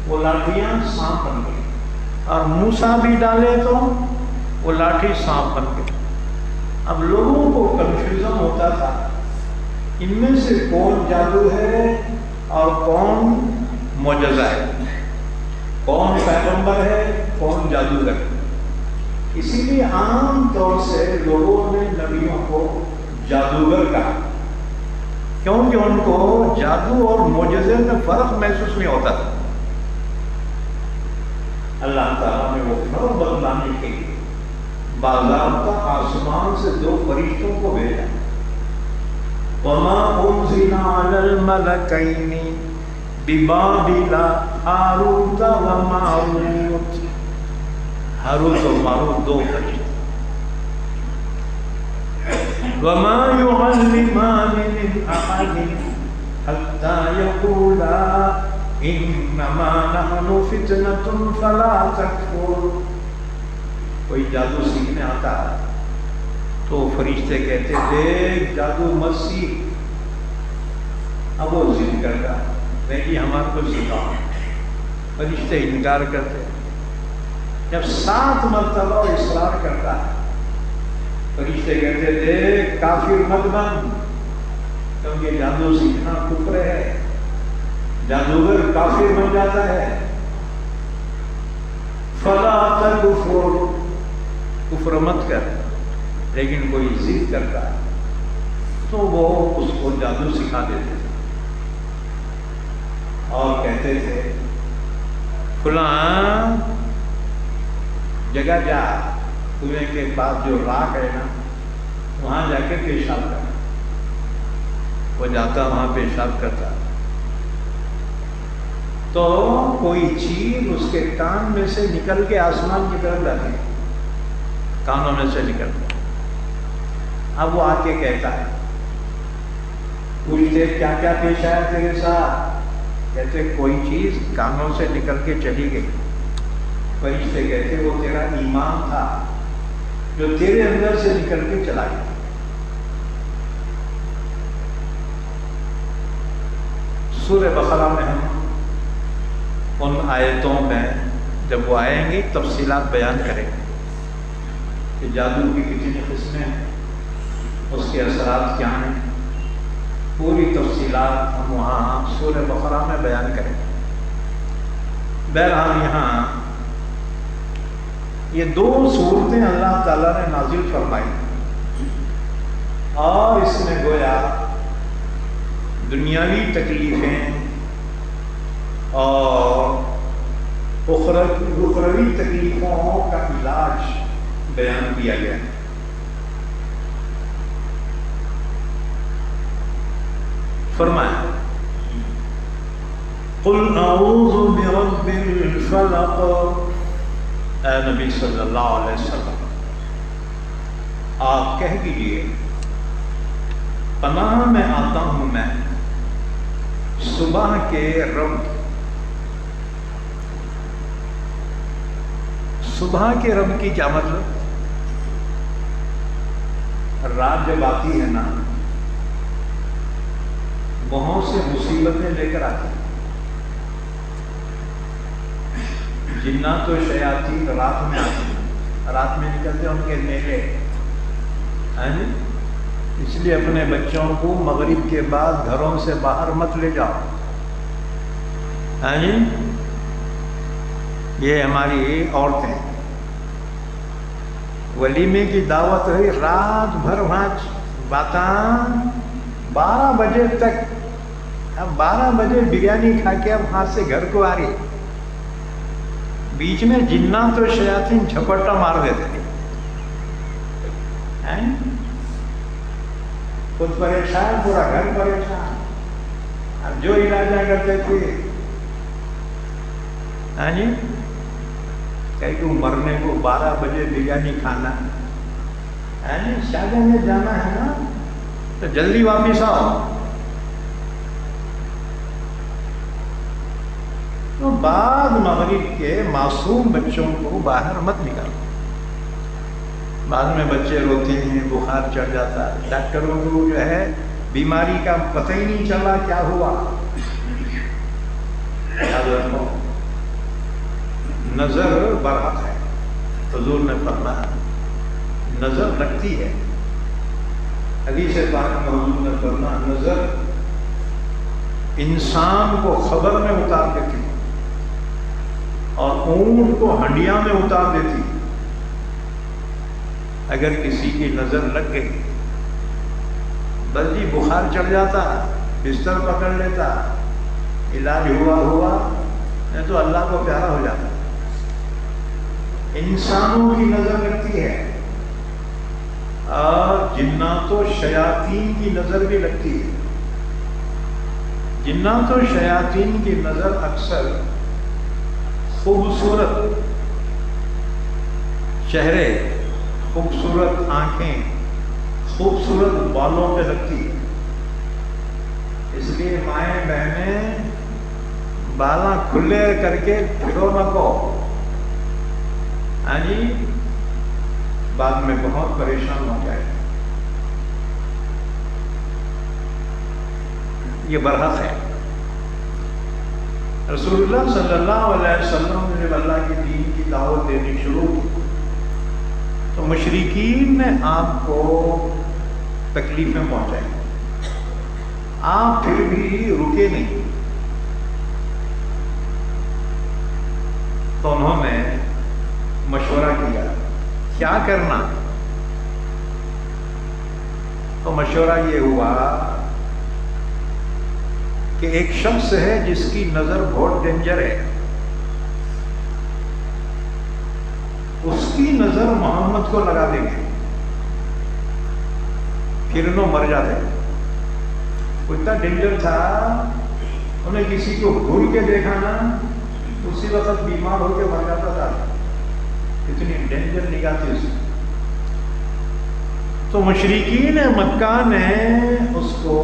Speaker 2: وہ لاٹھیاں سانپ بن گئی, اور موسیٰ بھی ڈالے تو وہ لاٹھی سانپ بن گئی. اب لوگوں کو کنفیوژن ہوتا تھا ان میں سے کون جادو ہے اور کون معجزہ ہے، کون پیغمبر ہے کون جادوگر ہے۔ اسی لیے عام طور سے لوگوں نے نبیوں کو جادوگر کہا، کیونکہ ان کو جادو اور معجزے میں فرق محسوس نہیں ہوتا تھا۔ اللہ تعالیٰ نے وہ فرق بتلانے کے لیے باضابطہ آسمان سے 2 فرشتوں کو بھیجا۔ وَمَا أُنزِلَ عَلَى الْمَلَكَيْنِ بِبَابِلَ هَارُوتَ وَمَارُوتَ۔ ہاروت اور ماروت 2 فرشتے۔ وَمَا يُعَلِّمَانِ مِنْ أَحَدٍ حَتَّى يَقُولَا إِنَّمَا نَحْنُ فِتْنَةٌ فَلَا تَكْفُرْ۔ کوئی جادو سیکھنے آتا ہے تو فرشتے کہتے دیکھ جادو مت سیکھ، اب وہ ضد کرتا نہیں ہمارے کو سکھاؤ، فرشتے انکار کرتے۔ جب 7 مرتبہ اصرار کرتا ہے فرشتے کہتے دیکھ کافر مت بن، کیونکہ جادو سیکھنا کفر ہے، جادوگر کافر بن جاتا ہے۔ فلا تکفر، کفر مت کر، لیکن کوئی ضد کرتا ہے تو وہ اس کو جادو سکھا دیتے تھے اور کہتے تھے فلاں جگہ جا، کنویں کے پاس جو راکھ ہے نا وہاں جا کے پیشاب کر۔ وہ جاتا وہاں پیشاب کرتا تو کوئی چیز اس کے کان میں سے نکل کے آسمان کی طرف جاتی ہے، کانوں میں سے نکلتا۔ اب وہ آ کے کہتا ہے، پوچھتے کیا کیا پیش آیا تیرے ساتھ؟ کہتے کوئی چیز کانوں سے نکل کے چلی گئی۔ فرشتے کہتے وہ تیرا ایمان تھا جو تیرے اندر سے نکل کے چلا گیا۔ سورہ بقرہ میں ہم ان آیتوں میں جب وہ آئیں گے تفصیلات بیان کریں گے کہ جادو کی کتنی قسمیں ہیں، اس کے اثرات کیا ہیں، پوری تفصیلات ہم وہاں سورہ بقرہ میں بیان کریں گے۔ بہرحال یہاں یہ 2 صورتیں اللہ تعالیٰ نے نازل فرمائی اور اس میں گویا دنیاوی تکلیفیں اور اخروی تکلیفوں کا علاج بیان کیا گیا ہے۔ فرمایا قل اعوذ برب الفلق، اے نبی صلی اللہ علیہ وسلم آپ کہہ دیجئے پناہ میں آتا ہوں میں صبح کے رب۔ صبح کے رب کی کیا مطلب؟ رات جب آتی ہے نا بہت سے مصیبتیں لے کر آتی ہیں، جنات و شیاطین رات میں آتی ہیں، رات میں نکلتے ہیں ان کے میلے، اس لیے اپنے بچوں کو مغرب کے بعد گھروں سے باہر مت لے جاؤ۔ یہ ہماری عورتیں ولیمے کی دعوت ہوئی، رات بھر وہاں باتاں 12 بجے تک، اب 12 بجے بریانی کھا کے اب وہاں سے گھر کو آ رہی، بیچ میں جنات و شیاطین جھپٹا مار دیتے تھے، خود پریشان پورا گھر پریشان۔ اب جو علاجہ کرتے تھے کہ تو مرنے کو 12 بجے بریانی کھانا، شادی میں جانا ہے نا تو جلدی واپس آؤ۔ تو بعد مغرب کے معصوم بچوں کو باہر مت نکالو، بعد میں بچے روتے ہیں، بخار چڑھ جاتا ہے، ڈاکٹروں کو جو ہے بیماری کا پتہ ہی نہیں چلا کیا ہوا۔ یاد رکھو نظر برحق ہے، حضور نے فرمایا نظر لگتی ہے حدیث پاک میں حضور نے فرمایا نظر انسان کو خبر میں اتار دیتی اور اونٹ کو ہنڈیا میں اتار دیتی. اگر کسی کی نظر لگ گئی بس جی بخار چڑھ جاتا، بستر پکڑ لیتا، علاج ہوا نہیں تو اللہ کو پیارا ہو جاتا. انسانوں کی نظر لگتی ہے اور جنات و شیاطین کی نظر بھی لگتی ہے. جنات و شیاطین کی نظر اکثر خوبصورت چہرے، خوبصورت آنکھیں، خوبصورت بالوں پہ لگتی ہے. اس لیے مائیں بہنیں بالاں کھلے کر کے پھرو نہ کو، ہاں جی بعد میں بہت پریشان ہو جائے. یہ برحق ہے. رسول اللہ صلی اللہ علیہ وسلم نے جب اللہ کے دین کی دعوت دینی شروع کی تو مشرکین نے آپ کو تکلیفیں پہنچائی. آپ پھر بھی رکے نہیں. تو انہوں نے مشورہ کیا کرنا. تو مشورہ یہ ہوا کہ ایک شخص ہے جس کی نظر بہت ڈینجر ہے، اس کی نظر محمد کو لگا دیں گے، پھر انہوں مر جاتے. وہ اتنا ڈینجر تھا، انہیں کسی کو گھور کے دیکھا نا اسی وقت بیمار ہو کے مر جاتا تھا. اتنی ڈینجر نگاہ تھی اس کی. تو مشرکین مکہ نے اس کو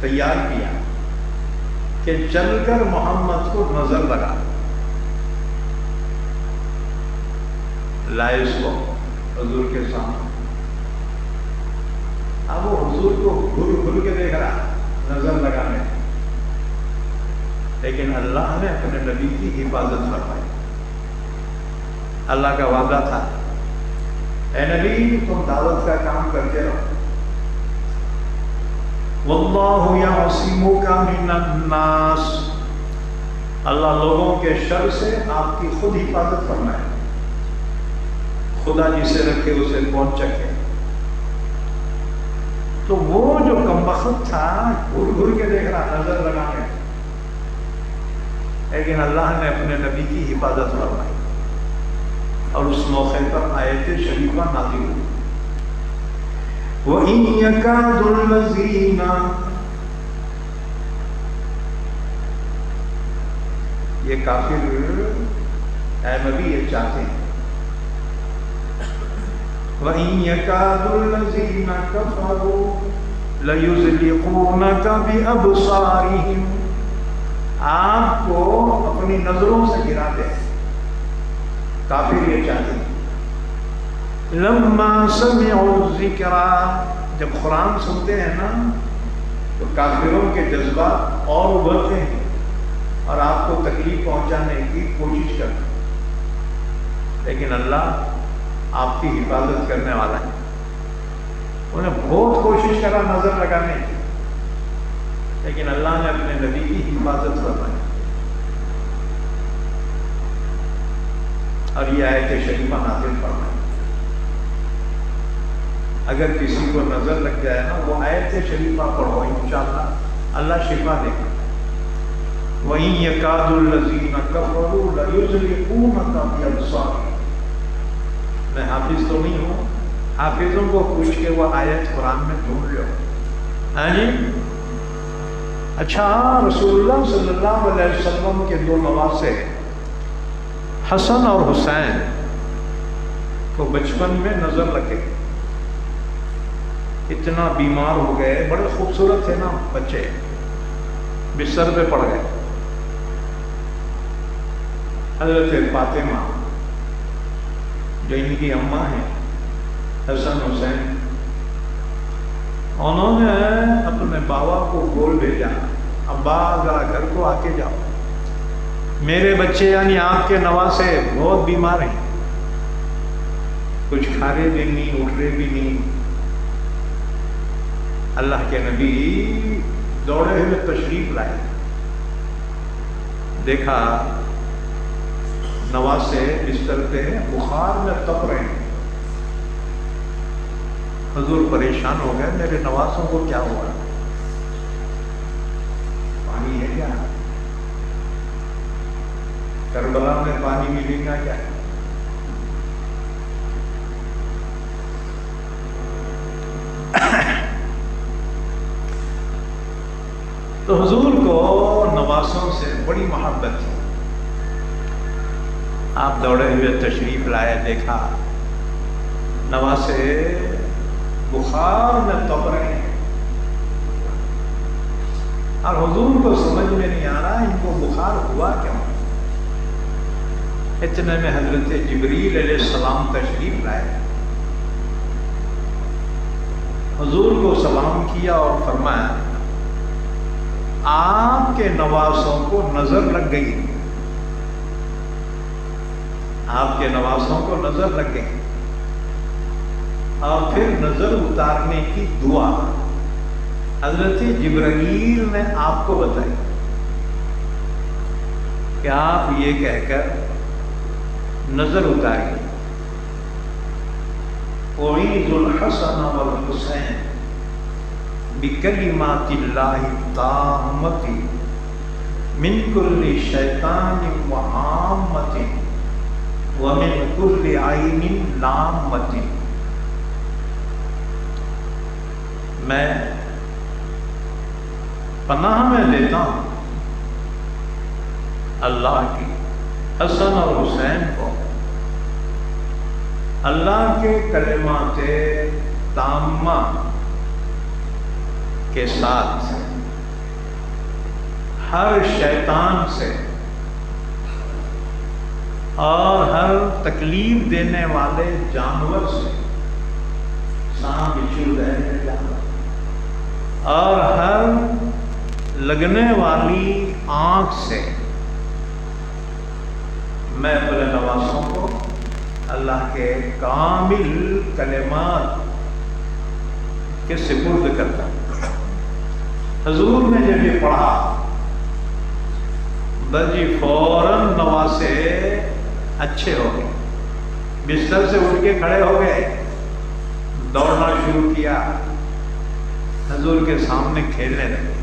Speaker 2: تیار کیا کہ چل کر محمد کو نظر لگا. لائے اس کو حضور کے سامنے. اب وہ حضور کو گھر کے دیکھ رہا نظر لگانے، لیکن اللہ نے اپنے نبی کی حفاظت فرمائی. اللہ کا وعدہ تھا اے نبی تم دعوت کا کام کرتے رہو. واللہ یعصمک من الناس، اللہ لوگوں کے شر سے آپ کی خود حفاظت فرمائے. خدا جسے رکھے اسے کون چکے. تو وہ جو کمبخت تھا گھر کے دیکھ رہا نظر لگانے، لیکن اللہ نے اپنے نبی کی حفاظت فرمائی اور اس موقع پر آیت شریفہ نازل ہوئی. وَإِن يَكَادُ الَّذِينَ، یہ کافر اے نبی یہ چاہتے ہیں. وَإِن يَكَادُ الَّذِينَ كَفَرُوا لَيُزْلِقُونَكَ بِأَبْصَارِهِمْ، آپ کو اپنی نظروں سے گرا دے. کافر یہ چاہتے ہیں. لما سمعوا الذکر، جب قرآن سنتے ہیں نا تو کافروں کے جذبات اور ابھرتے ہیں اور آپ کو تکلیف پہنچانے کی کوشش کرتے ہیں. لیکن اللہ آپ کی حفاظت کرنے والا ہے. انہیں بہت کوشش کرا نظر لگانے کی، لیکن اللہ نے اپنے نبی کی حفاظت فرمائی. اور یہ آیت شریفہ نازل فرمائی. اگر کسی کو نظر لگ جائے نا وہ آیت شریفہ پڑھو، انشاءاللہ اللہ شفا دے گا. وَإِن يَكَادُ الَّذِينَ كَفَرُوا لَيُزْلِقُونَكَ بِأَبْصَارِهِمْ. میں حافظ تو نہیں ہوں، حافظوں کو پوچھ کے وہ آیت قرآن میں ڈھونڈ لو. ہاں جی اچھا، رسول اللہ صلی اللہ علیہ وسلم کے دو نواسے حسن اور حسین کو بچپن میں نظر لگے. اتنا بیمار ہو گئے، بڑے خوبصورت تھے نا بچے، بستر پہ پڑ گئے. حضرت فاطمہ جو ان کی اماں ہیں حسن حسین، انہوں نے اپنے بابا کو گول بھیجا، ابا ذرا گھر کو آ کے جاؤ، میرے بچے یعنی آپ کے نواسے بہت بیمار ہیں، کچھ کھا رہے بھی نہیں، اٹھ رہے بھی نہیں، اللہ کے نبی دوڑے ہوئے تشریف لائے، دیکھا نواسے بستر پہ بخار میں تپ رہے ہیں۔ حضور پریشان ہو گئے، میرے نواسوں کو کیا ہوا؟ پانی ہے کیا؟ کربلا میں پانی ملے گا کیا؟ تو حضور کو نواسوں سے بڑی محبت تھی۔ آپ دوڑے ہوئے تشریف لائے، دیکھا نواسے بخار میں تپ رہے ہیں، اور حضور کو سمجھ میں نہیں آ رہا ان کو بخار ہوا کیوں۔ اتنے میں حضرت جبریل علیہ السلام تشریف لائے، حضور کو سلام کیا اور فرمایا آپ کے نواسوں کو نظر لگ گئی، آپ کے نواسوں کو نظر لگ گئی، اور پھر نظر اتارنے کی دعا حضرت جبرائیل نے آپ کو بتائی کہ آپ یہ کہہ کر نظر اتاری، اعیذ الحسن والحسین بکلمات اللہ التامۃ من کل شیطان وہامۃ ومن کل عین لامۃ۔ میں پناہ میں لیتا ہوں اللہ کی حسن اور حسین کو اللہ کے کلمات تامہ کے ساتھ ہر شیطان سے اور ہر تکلیف دینے والے جانور سے، سانپ بچھو رہے جانور، اور ہر لگنے والی آنکھ سے میں اپنے نواسوں کو اللہ کے کامل کلمات کے سپرد کرتا ہوں۔ حضور نے جب یہ پڑھا بس جی فوراً نواسے اچھے ہو گئے، بستر سے اٹھ کے کھڑے ہو گئے، دوڑنا شروع کیا، حضور کے سامنے کھیلنے لگے۔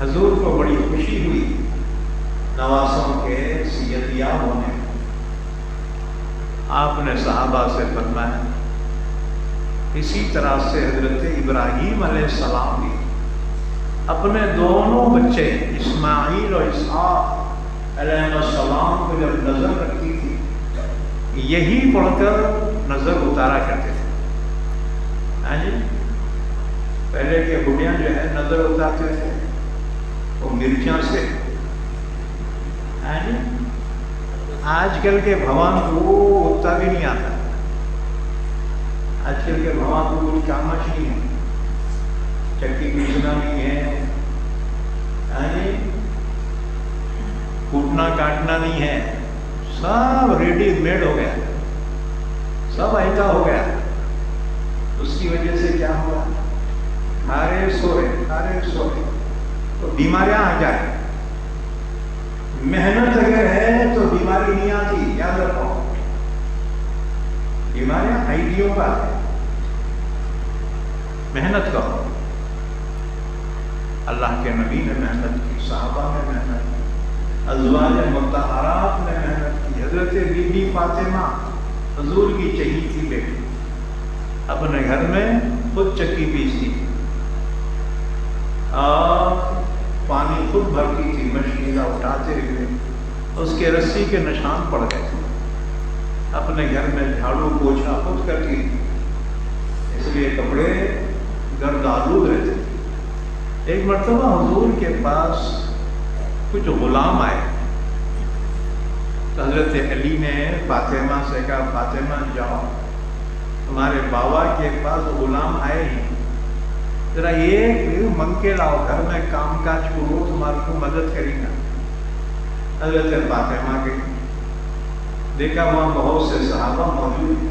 Speaker 2: حضور کو بڑی خوشی ہوئی نواسوں کے صحت یاب ہونے میں۔ آپ نے صحابہ سے فرمایا اسی طرح سے حضرت ابراہیم علیہ السلام بھی اپنے دونوں بچے اسماعیل اور اسحاق علیہ السلام کو جب نظر رکھتی تھی یہی پڑھ کر نظر اتارا کرتے تھے۔ ہاں جی، پہلے کے بڑھیاں جو ہے نظر اتارتے تھے وہ مرچاں سے۔ ہاں جی، آج کل کے بھوان کو اتنا بھی نہیں آتا، آج کل کے بھوان کو کوئی کامش نہیں ہے، چکی پیسنا نہیں ہے، ہاں جی، کوٹنا کاٹنا نہیں ہے، سب ریڈی میڈ ہو گیا، سب ایسا ہو گیا۔ اس کی وجہ سے کیا ہوا؟ کھارے سوئے تو بیماریاں آ جائیں۔ محنت اگر ہے تو بیماری نہیں آتی، یاد رکھو، بیماریاں آئیڈیوں کا ہے۔ محنت کرو، اللہ کے نبی نے محنت کی، صحابہ نے محنت کی، ازواج مطہرات نے محنت کی۔ حضرت بی بی فاطمہ حضور کی چہیتی بیٹی اپنے گھر میں خود چکی پیستی تھی اور پانی خود بھرتی تھی، مشکیلا اٹھاتے ہوئے اس کے رسی کے نشان پڑ گئے تھے۔ اپنے گھر میں جھاڑو پوچھا خود کرتی تھی، اس لیے کپڑے گرد آلود رہتے تھے۔ ایک مرتبہ حضور کے پاس کچھ غلام آئے تو حضرت علی نے فاطمہ سے کہا فاطمہ جاؤ، تمہارے بابا کے پاس غلام آئے ہی، ذرا یہ منگ کے لاؤ، گھر میں کام کاج کرو، تمہاری کو مدد کرے گا۔ حضرت فاطمہ گئی، دیکھا وہاں بہت سے صحابہ موجود،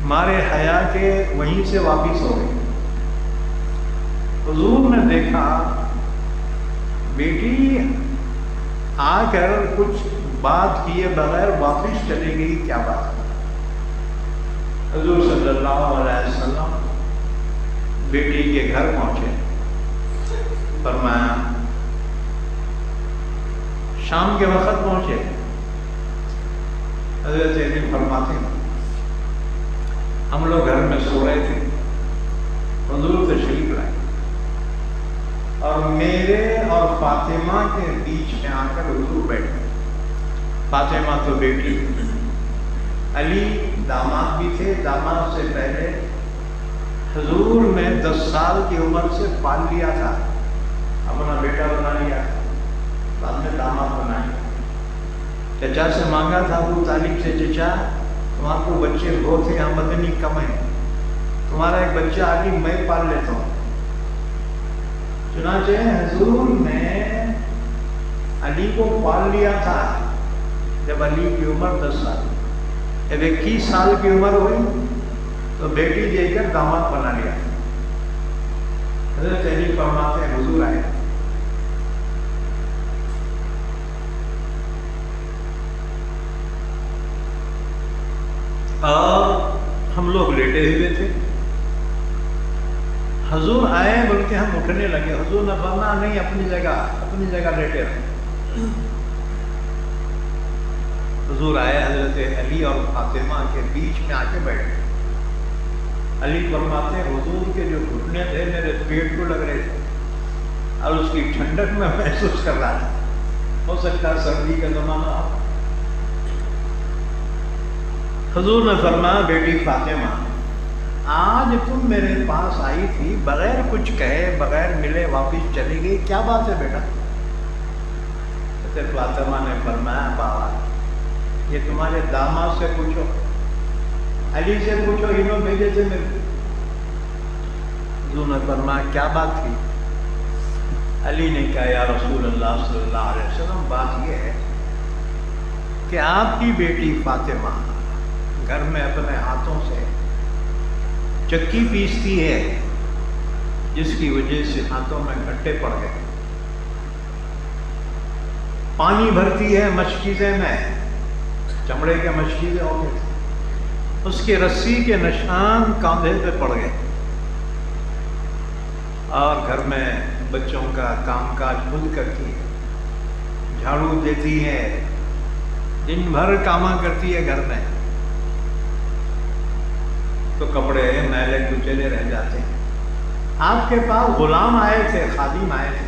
Speaker 2: مارے حیا کے وہیں سے واپس ہو گئے۔ حضور نے دیکھا بیٹی آ کر کچھ بات کیے بغیر واپس چلی گئی، کیا بات ہے؟ حضور صلی اللہ علیہ وسلم بیٹی کے گھر پہنچے، فرمایا شام کے وقت پہنچے، حضرت علی فرماتے ہیں ہم لوگ گھر میں سو رہے تھے، حضور تشریف لائے اور میرے اور فاطمہ کے بیچ میں آ کر حضور بیٹھے۔ فاطمہ تو بیٹی، علی داماد بھی تھے، داماد سے پہلے حضور میں 10 سال کی عمر سے پال لیا تھا، اپنا بیٹا بنا لیا، بعد میں داماد بنایا۔ چچا سے مانگا تھا ابو طالب سے، چچا تمہارے کو بچے بہت ہیں، آمدنی کم ہے، تمہارا ایک بچہ علی میں پال لیتا ہوں۔ چنانچہ حضور نے علی کو پال لیا تھا جب علی کی عمر 10 سال، جب 21 سال کی عمر ہوئی تو بیٹی دے کر داماد بنا لیا۔ حضرت علی فرماتے ہیں حضور آئے، اور ہم لوگ لیٹے ہوئے تھے، حضور آئے بلکہ ہم اٹھنے لگے، حضور نے فرمایا نہیں، اپنی جگہ لیٹے رہے۔ حضور آئے، حضرت علی اور فاطمہ کے بیچ میں آ کے بیٹھے۔ علی فرماتے ہیں حضور کے جو گھٹنے تھے میرے پیٹ کو لگ رہے تھے اور اس کی ٹھنڈک میں محسوس کر رہا تھا، ہو سکتا ہے سردی کا زمانہ ہو۔ حضور نے فرمایا بیٹی فاطمہ، آج تم میرے پاس آئی تھی، بغیر کچھ کہے بغیر ملے واپس چلی گئی، کیا بات ہے بیٹا؟ فاطمہ نے فرمایا بابا یہ تمہارے داماد سے پوچھو، علی سے پوچھو، انہوں بھیجے تھے میرے۔ حضور نے فرمایا کیا بات تھی؟ علی نے کہا یا رسول اللہ صلی اللہ علیہ وسلم، بات یہ ہے کہ آپ کی بیٹی فاطمہ گھر میں اپنے ہاتھوں سے چکی پیستی ہے، جس کی وجہ سے ہاتھوں میں گھٹے پڑ گئے، پانی بھرتی ہے مشکیزے میں، چمڑے کے مشکیزے ہو گئے تھے، اس کی رسی کے نشان کاندھے پہ پڑ گئے، اور گھر میں بچوں کا کام کاج خود کرتی ہے، جھاڑو دیتی ہے، دن بھر کاما کرتی ہے گھر میں، تو کپڑے میلے کچیلے رہ جاتے ہیں۔ آپ کے پاس غلام آئے تھے، خادم آئے تھے،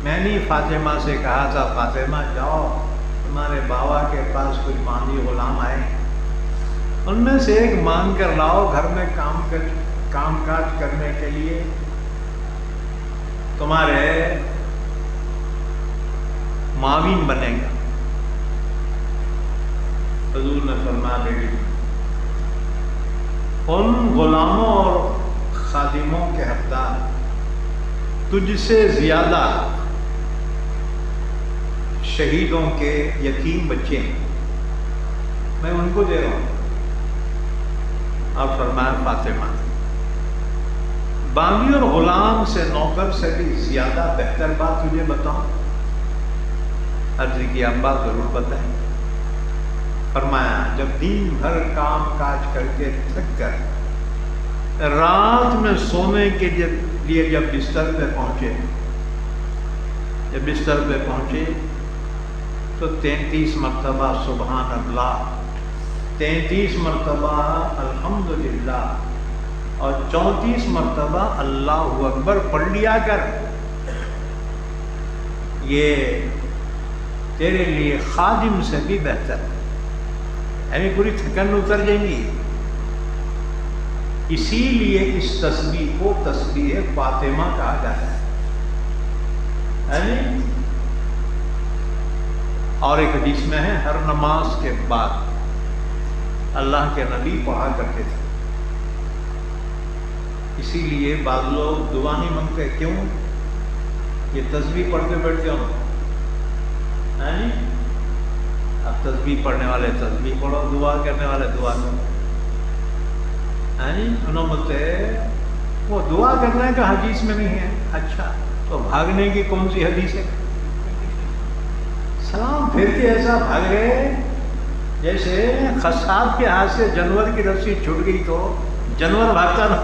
Speaker 2: میں نے فاطمہ سے کہا تھا فاطمہ جاؤ تمہارے بابا کے پاس کچھ باندھی غلام آئے، ان میں سے ایک مانگ کر لاؤ، گھر میں کام کاج کرنے کے لیے تمہارے معاون بنے گا۔ حضور نے فرمایا بیٹی ان غلاموں اور خادموں کے حقدار تجھ سے زیادہ شہیدوں کے یتیم بچے ہیں، میں ان کو دے رہا ہوں۔ اور فرمایا فاطمہ باندھی اور غلام سے نوکر سے بھی زیادہ بہتر بات تجھے بتاؤں؟ عرض کی ابا ضرور بتائیں۔ فرمایا جب دن بھر کام کاج کر کے تھک کر رات میں سونے کے لیے جب بستر پہ پہنچے تو 33 مرتبہ سبحان اللہ، 33 مرتبہ الحمدللہ اور 34 مرتبہ اللہ اکبر پڑھ لیا کر، یہ تیرے لیے خادم سے بھی بہتر ہے، یعنی پوری تھکن اتر جائیں گی۔ اسی لیے اس تسبیح کو تسبیح فاطمہ کہا جاتا ہے۔ اور ایک حدیث میں ہے ہر نماز کے بعد اللہ کے نبی پڑھا کرتے تھے، اسی لیے بعض لوگ دعا نہیں مانگتے، کیوں؟ یہ تسبیح پڑھتے بیٹھتے ہوں، اب تسبیح پڑھنے والے تسبیح پڑھو، دعا کرنے والے دعا کرو۔ انہوں مجھے وہ دعا کرنے کا حدیث میں نہیں ہے. اچھا تو بھاگنے کی کون سی حدیث ہے؟ سلام پھر کے ایسا بھاگ گئے جیسے خصاب کے ہاتھ سے جانور کی رسی چھوٹ گئی تو جانور بھاگتا نا.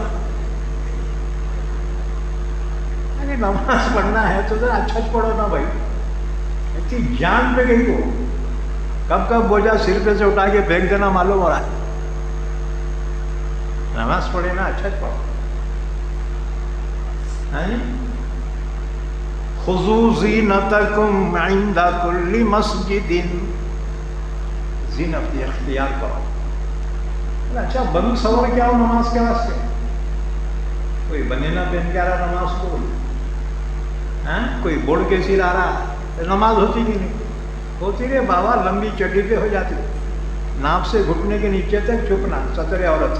Speaker 2: ارے نماز پڑھنا ہے تو ذرا اچھا پڑھو نا بھائی. اتنی جان پہ گئی تو کب کب بوجھا سر پہ سے اٹھا کے پھینک دینا معلوم ہو رہا ہے. نماز پڑھے نا اچھا پڑھو. خذوا زینتکم عند کل مسجد. زینت اختیار کرو. اچھا بن سور کیا ہو نماز کے واسطے؟ کوئی بنینا پہن کے آ رہا نماز کو، کوئی بوڑھ کے سر آ رہا نماز ہوتی بھی نہیں. ہوتی رہے بابا، لمبی چڈی پہ ہو جاتی، ناپ سے گھٹنے کے نیچے تک چھپنا. سترے عورت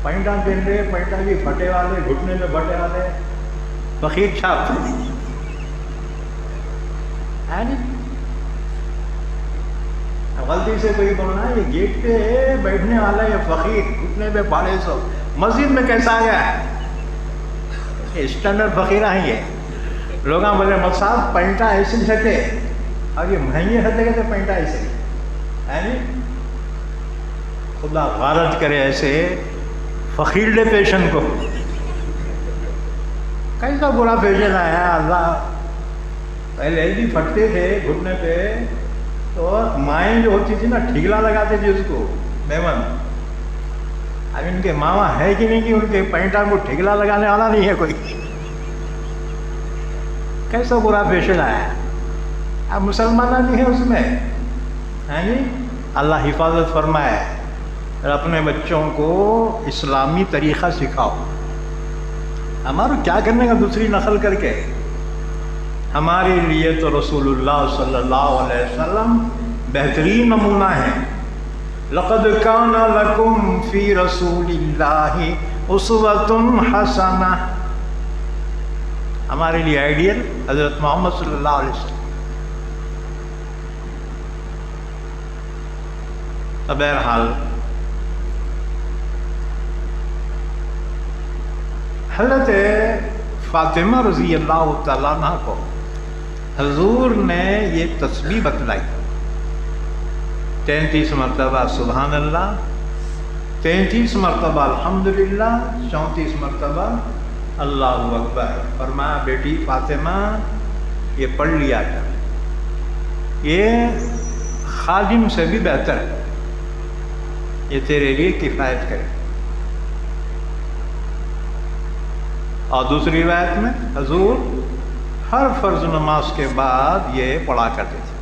Speaker 2: پینٹا پہن رہے، پینٹا بھی پھٹے والے، گھٹنے میں پھٹے والے، فقیر چھاپ ہے نہیں. غلطی سے کوئی بولنا یہ گیٹ پہ بیٹھنے والا یہ فقیر گھٹنے پہ پاڑے سو مسجد میں کیسا آ گیا؟ اسٹینڈرڈ فقیر آئیں گے. لوگ بولے مصاحب پینٹا ایسے رہتے اور یہ مہنگے رہتے کہتے پینٹا ایسے ہے نہیں. خدا غارت کرے ایسے فقیر ڈے پیشن کو. کیسا برا پیشن آیا اللہ. پہلے بھی پھٹتے تھے گھٹنے پہ تو مائیں جو ہوتی تھی نا ٹھیکلا لگاتے تھے اس کو میمن. اب ان کے ماما ہے کہ نہیں کہ ان کے پینٹا کو ٹھیکلا لگانے والا نہیں ہے کوئی. کیسا برا پیشن آیا. اب مسلمان نہیں ہے اس میں ہے نہیں. اللہ حفاظت فرمائے. اور اپنے بچوں کو اسلامی طریقہ سکھاؤ. ہمارا کیا کرنے کا دوسری نقل کر کے؟ ہمارے لیے تو رسول اللہ صلی اللہ علیہ وسلم بہترین نمونہ ہے. لقد کان لکم فی رسول اللہ اسوۃ حسنہ. ہمارے لیے آئیڈیل حضرت محمد صلی اللہ علیہ وسلم. بہرحال حضرت فاطمہ رضی اللہ تعالیٰ عنہ کو حضور نے یہ تسبیح بتلائی. 33 مرتبہ سبحان اللہ، 33 مرتبہ الحمدللہ، 34 مرتبہ اللہ اکبر. فرمایا بیٹی فاطمہ یہ پڑھ لیا کر، یہ خادم سے بھی بہتر ہے، یہ تیرے لیے کفایت کرے. اور دوسری روایت میں حضور ہر فرض نماز کے بعد یہ پڑھا کرتے تھے.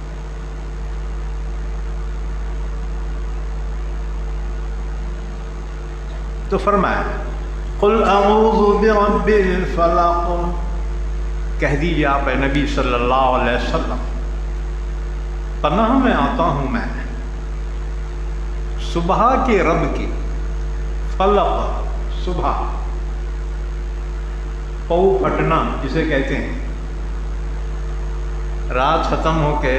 Speaker 2: تو فرمایا قل اعوذ برب الفلق. کہہ دیجیے آپ اے نبی صلی اللہ علیہ وسلم پناہ میں آتا ہوں میں صبح کے رب کی. فلق صبح، پو پھٹنا جسے کہتے ہیں. رات ختم ہو کے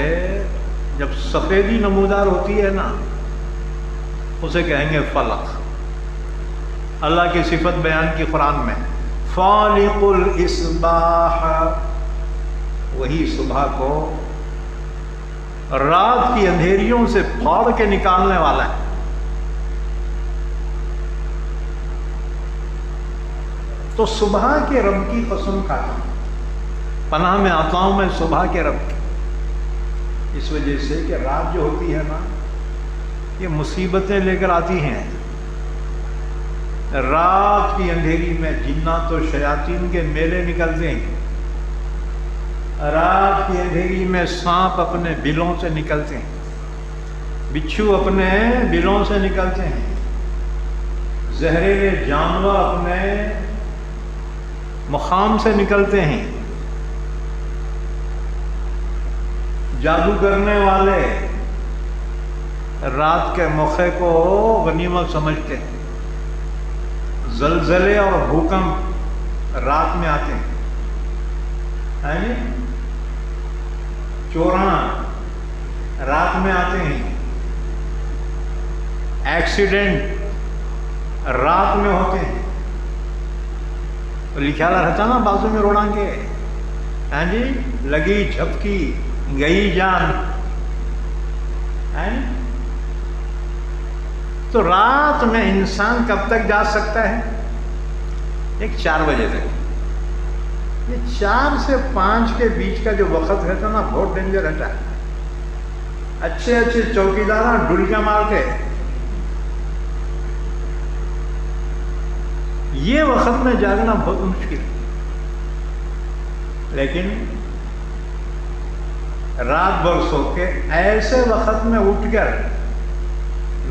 Speaker 2: جب سفیدی نمودار ہوتی ہے نا اسے کہیں گے فلق. اللہ کی صفت بیان کی قرآن میں فالق الاصباح، وہی صبح کو رات کی اندھیریوں سے پھاڑ کے نکالنے والا ہے. تو صبح کے رب کی قسم کھاتا ہوں، پناہ میں آتا ہوں میں صبح کے رب کی. اس وجہ سے کہ رات جو ہوتی ہے نا یہ مصیبتیں لے کر آتی ہیں. رات کی اندھیری میں جنات و شیاطین کے میلے نکلتے ہیں. رات کی اندھیری میں سانپ اپنے بلوں سے نکلتے ہیں، بچھو اپنے بلوں سے نکلتے ہیں، زہریلے جانور اپنے مقام سے نکلتے ہیں، جادو کرنے والے رات کے موقع کو غنیمت سمجھتے ہیں. زلزلے اور بھوکمپ رات میں آتے ہیں، چوراں رات میں آتے ہیں، ایکسیڈنٹ رات میں ہوتے ہیں. لکھا رہتا نا بازو میں روڑاں کے، ہاں جی، لگی جھپکی گئی جان، تو رات میں انسان کب تک جا سکتا ہے؟ ایک 4 بجے تک۔ یہ 4 سے 5 کے بیچ کا جو وقت رہتا نا بہت ڈینجر رہتا ہے۔ اچھے اچھے چوکیدار ڈلکیاں مارتے، یہ وقت میں جاگنا بہت مشکل ہے۔ لیکن رات بھر سو کے ایسے وقت میں اٹھ کر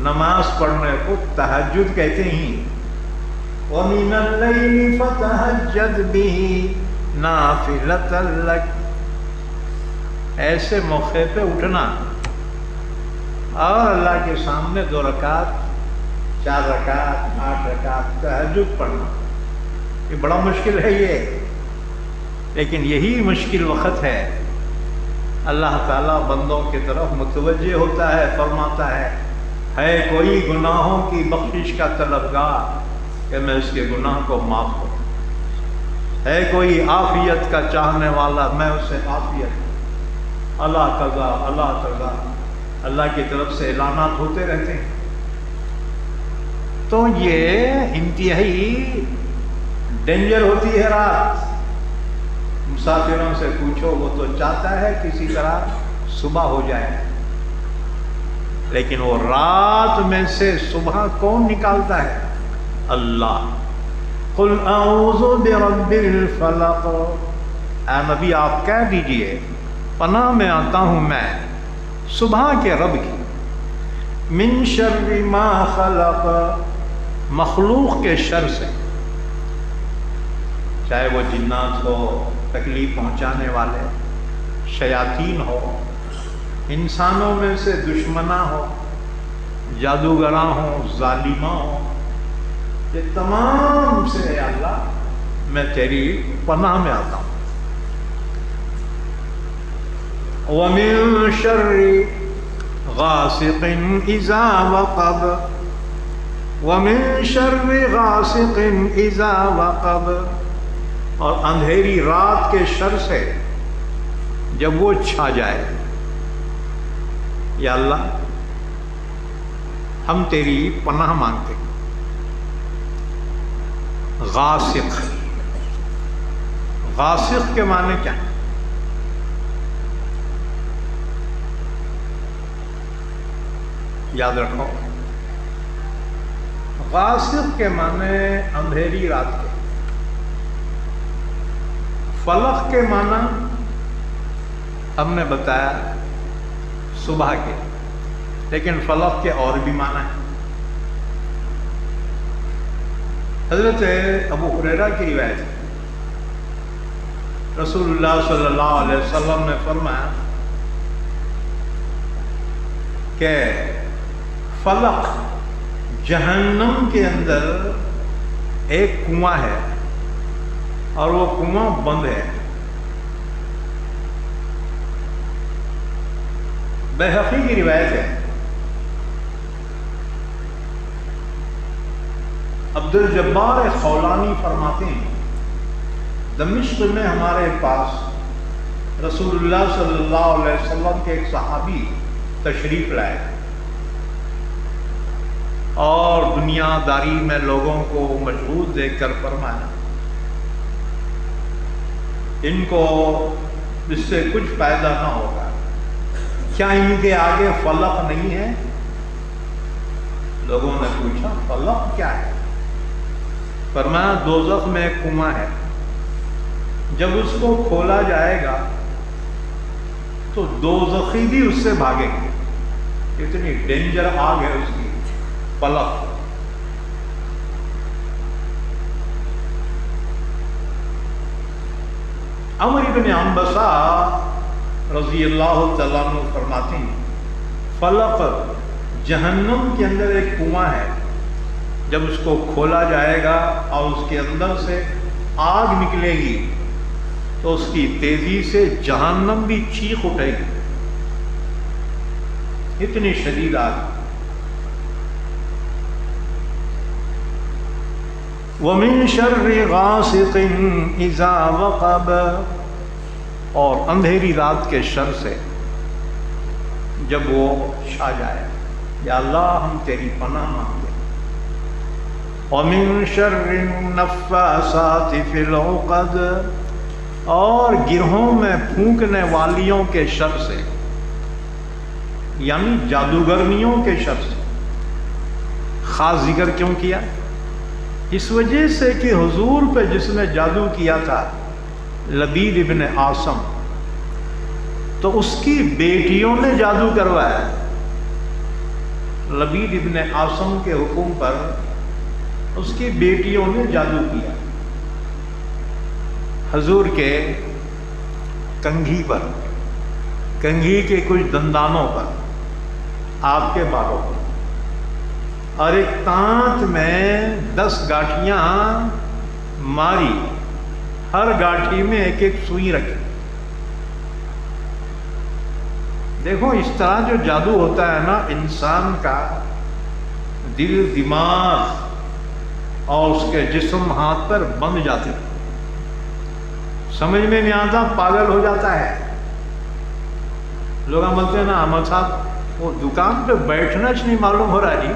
Speaker 2: نماز پڑھنے کو تہجد کہتے ہیں۔ وَمِنَ اللَّيْلِ فَتَهَجَّدْ بِهِ نَافِلَةً لَكَ، ایسے موقع پہ اٹھنا اور اللہ کے سامنے 2 رکعت 4 رکعت 8 رکعت تہجد پڑھنا، یہ بڑا مشکل ہے یہ، لیکن یہی مشکل وقت ہے اللہ تعالیٰ بندوں کی طرف متوجہ ہوتا ہے، فرماتا ہے کوئی گناہوں کی بخشش کا طلبگار کہ میں اس کے گناہ کو معاف کروں، ہے کوئی عافیت کا چاہنے والا میں اسے عافیت، اللہ قضا اللہ قضا، اللہ کی طرف سے اعلانات ہوتے رہتے ہیں۔ تو یہ انتہائی ڈینجر ہوتی ہے رات۔ مسافروں سے پوچھو، وہ تو چاہتا ہے کسی طرح صبح ہو جائے، لیکن وہ رات میں سے صبح کون نکالتا ہے؟ اللہ۔ قل اعوذ برب الفلق، اے نبی آپ کہہ دیجئے پناہ میں آتا ہوں میں صبح کے رب کی، من شر ما خلق، مخلوق کے شر سے، چاہے وہ جنات ہو، تکلیف پہنچانے والے، شیاطین ہو، انسانوں میں سے دشمناں ہو، جادوگراں ہوں، ظالماں ہوں، یہ تمام سے اے اللہ میں تیری پناہ میں آتا ہوں۔ وَمِن شَرِّ غَاسِقٍ إِذَا وَقَبَ، وَمِن شَرِّ غَاسِقٍ إِذَا وَقَبَ، اور اندھیری رات کے شر سے جب وہ چھا جائے۔ یا اللہ ہم تیری پناہ مانگتے ہیں۔ غاسق، غاسق کے معنی کیا ہے؟ یاد رکھو، غاسق کے معنی اندھیری رات کے، فلق کے معنی ہم نے بتایا صبح کے، لیکن فلق کے اور بھی معنی ہیں۔ حضرت ابو ہریرہ کی روایت ہے، رسول اللہ صلی اللہ علیہ وسلم نے فرمایا کہ فلق جہنم کے اندر ایک کنواں ہے اور وہ کنواں بند ہے۔ بیہقی کی روایت ہے، عبد الجبار خولانی فرماتے ہیں دمشق میں ہمارے پاس رسول اللہ صلی اللہ علیہ وسلم کے ایک صحابی تشریف لائے اور دنیا داری میں لوگوں کو مشغول دیکھ کر فرمایا ان کو اس سے کچھ فائدہ نہ ہوگا، کیا ان کے آگے فلق نہیں ہے؟ لوگوں نے پوچھا فلق کیا ہے؟ فرمایا دوزخ میں ایک کنواں ہے، جب اس کو کھولا جائے گا تو دوزخی بھی اس سے بھاگیں گے، اتنی ڈینجر آگ ہے اس کی فلق۔ عمر بن عنبسہ رضی اللہ تعالیٰ عنہ فرماتے ہیں فلق جہنم کے اندر ایک کنواں ہے، جب اس کو کھولا جائے گا اور اس کے اندر سے آگ نکلے گی تو اس کی تیزی سے جہنم بھی چیخ اٹھے گی، اتنی شدید آگ۔
Speaker 1: وَمِن شَرِّ غَاسِقٍ إِذَا وَقَبَ، اور اندھیری رات کے شر سے جب وہ چھا جائے. یا اللہ ہم تیری پناہ مانگتے. وَمِن شَرِّ النَّفَّاثَاتِ فِي الْعُقَدِ، اور گرہوں میں پھونکنے والیوں کے شر سے، یعنی جادوگرنیوں کے شر سے. خاص ذکر کیوں کیا؟ اس وجہ سے کہ حضور پہ جس نے جادو کیا تھا لبید ابن عاصم، تو اس کی بیٹیوں نے جادو کروایا. لبید ابن عاصم کے حکم پر اس کی بیٹیوں نے جادو کیا. حضور کے کنگھی پر، کنگھی کے کچھ دندانوں پر، آپ کے بالوں پر، اور ایک تانت میں 10 گاٹھیاں ماری، ہر گاٹھی میں ایک ایک سوئی رکھی. دیکھو اس طرح جو جادو ہوتا ہے نا، انسان کا دل، دماغ اور اس کے جسم ہاتھ پر بندھ جاتے ہیں، سمجھ میں نہیں آتا، پاگل ہو جاتا ہے. لوگ بولتے ہیں نا احمد صاحب وہ دکان پہ بیٹھنا چ نہیں معلوم ہو رہا جی.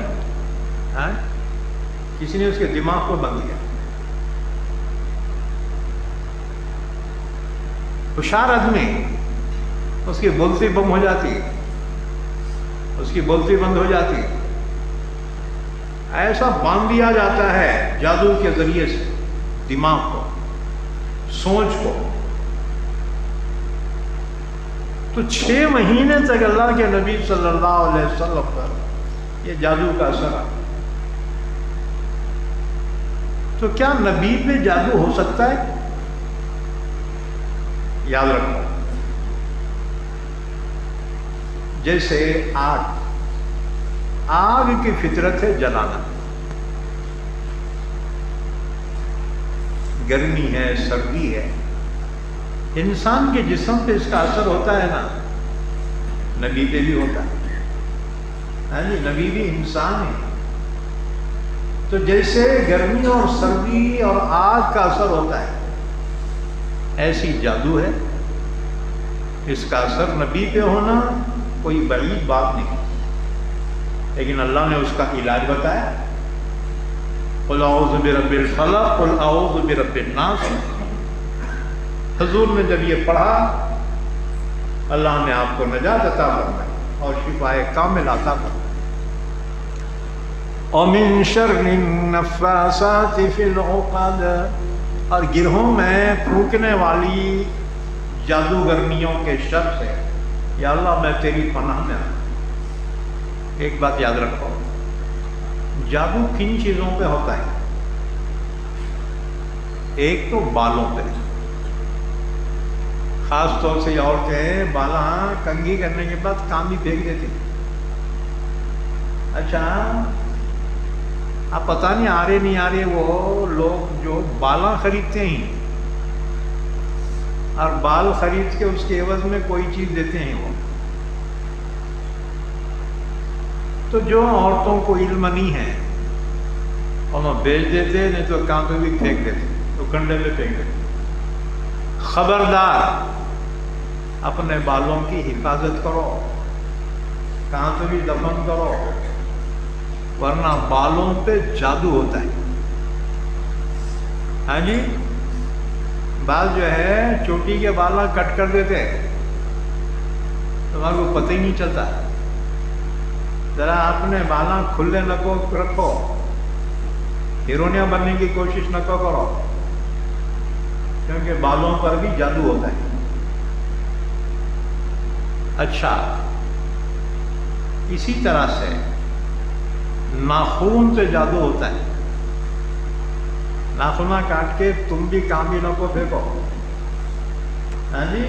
Speaker 1: کسی نے اس کے دماغ کو بند کیا. ہوشیار آدمی، اس کی بولتی بم ہو جاتی، اس کی بولتی بند ہو جاتی. ایسا باندھ دیا جاتا ہے جادو کے ذریعے سے دماغ کو، سوچ کو. تو 6 مہینے تک اللہ کے نبی صلی اللہ علیہ وسلم پر یہ جادو کا اثر ہے. تو کیا نبی پہ جادو ہو سکتا ہے؟ یاد رکھو، جیسے آگ کی فطرت ہے جلانا، گرمی ہے، سردی ہے، انسان کے جسم پہ اس کا اثر ہوتا ہے نا، نبی پہ بھی ہوتا ہے. ہاں جی، نبی بھی انسان ہے. تو جیسے گرمی اور سردی اور آگ کا اثر ہوتا ہے، ایسی جادو ہے. اس کا اثر نبی پہ ہونا کوئی بعید بات نہیں، لیکن اللہ نے اس کا علاج بتایا. قل اعوذ برب الفلق قل اعوذ برب الناس. حضور نے جب یہ پڑھا، اللہ نے آپ کو نجات عطا فرمائی اور شفائے کامل عطا فرمائی. وَمِن شَرِّ النَّفَّاثَاتِ فِي الْعُقَدِ، اور گرہوں میں پھونکنے والی جادوگرنیوں کے شر سے یا اللہ میں تیری پناہ میں آتا. ایک بات یاد رکھو، جادو کن چیزوں پہ ہوتا ہے؟ ایک تو بالوں پہ، خاص طور سے عورتیں بالاں کنگھی کرنے کے بعد کام ہی پھینک دیتی. اچھا اب پتہ نہیں آ رہے نہیں آ رہے، وہ لوگ جو بالاں خریدتے ہیں اور بال خرید کے اس کے عوض میں کوئی چیز دیتے ہیں، وہ تو جو عورتوں کو علم نہیں ہے انہوں بیچ دیتے، نہیں تو کہاں پہ بھی پھینک دیتے، تو کنڈے میں پھینک دیتے. خبردار، اپنے بالوں کی حفاظت کرو، کہاں پہ بھی دفن کرو، ورنہ بالوں پہ جادو ہوتا ہے. ہاں جی، بعض جو ہے چوٹی کے بالا کٹ کر دیتے، تمہارے کو پتہ ہی نہیں چلتا. ذرا اپنے بالا کھلے رکھو، ہیرونیا بننے کی کوشش نہ کرو، کیونکہ بالوں پر بھی جادو ہوتا ہے. اچھا، اسی طرح سے ناخون پہ جادو ہوتا ہے. ناخنہ کاٹ کے تم بھی کامینوں کو پھینکو. ہاں جی،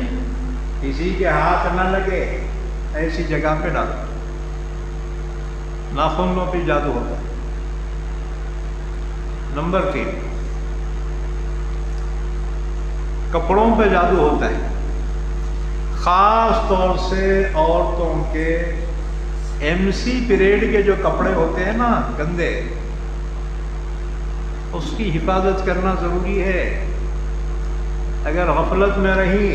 Speaker 1: کسی کے ہاتھ نہ لگے ایسی جگہ پہ ڈالو. ناخنوں پہ جادو ہوتا ہے. نمبر 3، کپڑوں پہ جادو ہوتا ہے، خاص طور سے عورتوں کے MC پیریڈ کے جو کپڑے ہوتے ہیں نا گندے، اس کی حفاظت کرنا ضروری ہے. اگر غفلت میں رہی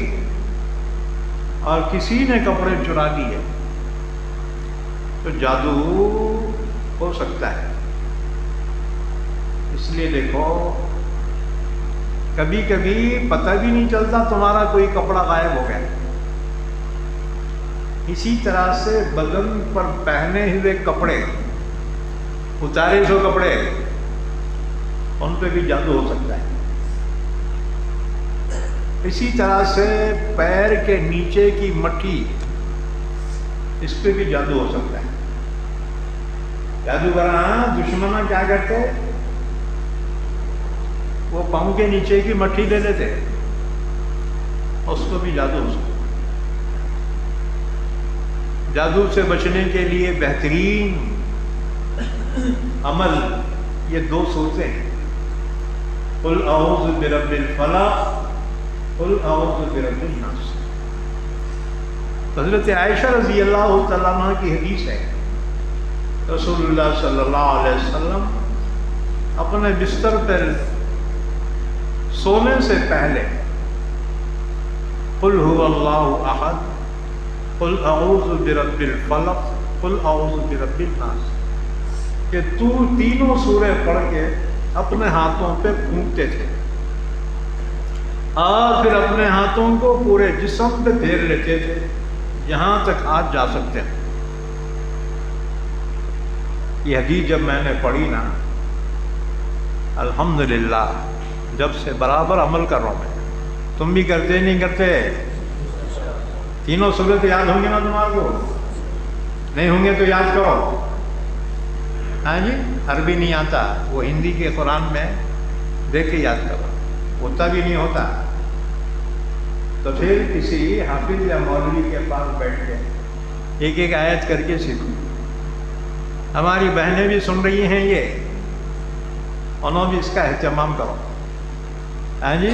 Speaker 1: اور کسی نے کپڑے چرا لیے تو جادو ہو سکتا ہے. اس لیے دیکھو کبھی کبھی پتہ بھی نہیں چلتا تمہارا کوئی کپڑا غائب ہو گیا. اسی طرح سے بدن پر پہنے ہوئے کپڑے، اتارے سو کپڑے، ان پہ بھی جادو ہو سکتا ہے. اسی طرح سے پیر کے نیچے کی مٹی، اس پہ بھی جادو ہو سکتا ہے. جادوگر دشمناں کیا کرتے، وہ پاؤں کے نیچے کی مٹی لے لیتے، اس کو بھی جادو ہو سکتا ہے. جادو سے بچنے کے لیے بہترین عمل یہ 2 صورتیں ہیں. قل اعوذ برب الفلق، قل اعوذ برب الناس. حضرت عائشہ رضی اللہ تعالیٰ عنہ کی حدیث ہے، رسول اللہ صلی اللہ علیہ وسلم اپنے بستر پر سونے سے پہلے قل هو اللہ احد، قل اعوذ برب الفلق، قل اعوذ برب الناس، کہ تینوں سورے پڑھ کے اپنے ہاتھوں پہ پھونکتے تھے اور پھر اپنے ہاتھوں کو پورے جسم پہ پھیر لیتے تھے جہاں تک ہاتھ جا سکتے ہیں. یہ حدیث جب میں نے پڑھی نا، الحمدللہ جب سے برابر عمل کر رہا ہوں میں. تم بھی کرتے نہیں کرتے؟ تینوں صورت یاد ہوں گے نا تمہارے کو؟ نہیں ہوں گے تو یاد کرو. ہاں جی، عربی نہیں آتا وہ ہندی کے قرآن میں دیکھ کے یاد کرو. ہوتا بھی نہیں ہوتا تو پھر کسی حافظ یا مولوی کے پاس بیٹھ کے ایک ایک آیت کر کے سیکھو. ہماری بہنیں بھی سن رہی ہیں یہ، انہوں بھی اس کا اہتمام کرو. ہاں جی،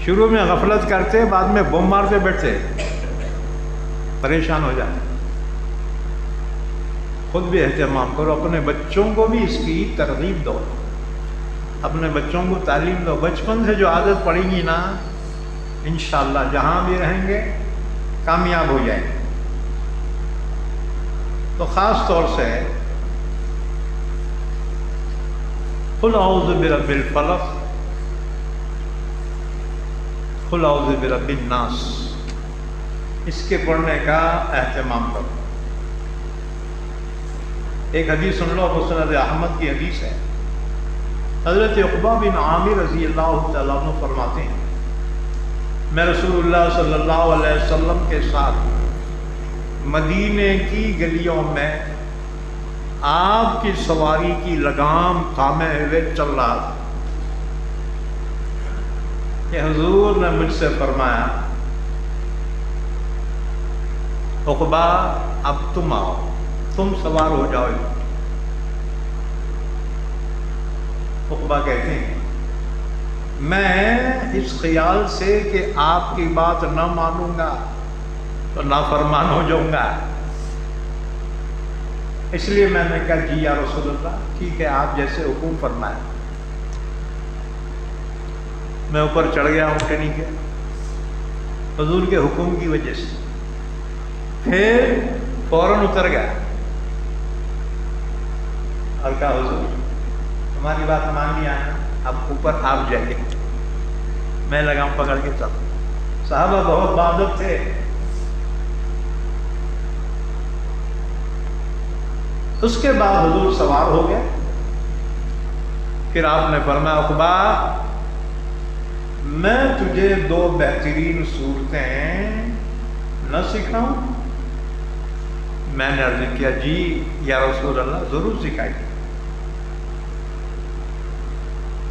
Speaker 1: شروع میں غفلت کرتے، بعد میں بم مارتے بیٹھتے، پریشان ہو جاتے. خود بھی اہتمام کرو، اپنے بچوں کو بھی اس کی ترغیب دو، اپنے بچوں کو تعلیم دو. بچپن سے جو عادت پڑیں گی نا، انشاءاللہ جہاں بھی رہیں گے کامیاب ہو جائیں گے. تو خاص طور سے قل اعوذ برب الفلق، قل اعوذ برب الناس، اس کے پڑھنے کا اہتمام کرو. ایک حدیث سن لو، مسند احمد کی حدیث ہے. حضرت عقبہ بن عامر رضی اللہ تعالیٰ عنہ فرماتے ہیں، میں رسول اللہ صلی اللہ علیہ وسلم کے ساتھ مدینے کی گلیوں میں آپ کی سواری کی لگام تھامے ہوئے چل رہا تھا کہ حضور نے مجھ سے فرمایا، عقبہ اب تم آؤ، تم سوار ہو جاؤ. عقبہ کہتے ہیں میں اس خیال سے کہ آپ کی بات نہ مانوں گا تو نافرمان ہو جاؤں گا، اس لیے میں نے کہا جی یا رسول اللہ، ٹھیک ہے آپ جیسے حکم فرمائیں. میں اوپر چڑھ گیا اونٹنی کے حضور کے حکم کی وجہ سے، پھر فوراً اتر گیا اور کہا حضور ہماری بات مان لیا ہے، اب اوپر آپ جائیے. میں لگام پکڑ کے چل. صحابہ بہت بہادر تھے. اس کے بعد حضور سوار ہو گئے. پھر آپ نے فرمایا عقبہ میں تجھے 2 بہترین صورتیں نہ سکھاؤں؟ میں نے عرض کیا جی یا رسول اللہ ضرور سکھائیے.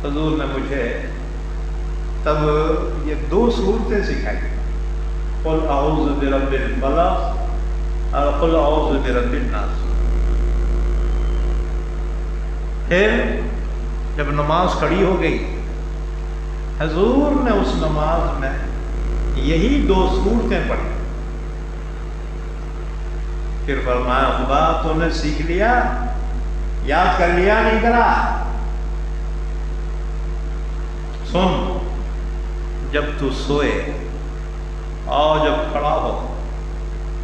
Speaker 1: حضور نے مجھے تب یہ 2 صورتیں سکھائی، قل اعوذ برب الفلق اور قل اعوذ برب الناس. پھر جب نماز کھڑی ہو گئی، حضور نے اس نماز میں یہی 2 صورتیں پڑھی. پھر فرمایا عقبہ تو نے سیکھ لیا، یاد کر لیا نہیں کرا؟ سن، جب تو سوئے اور جب کھڑا ہو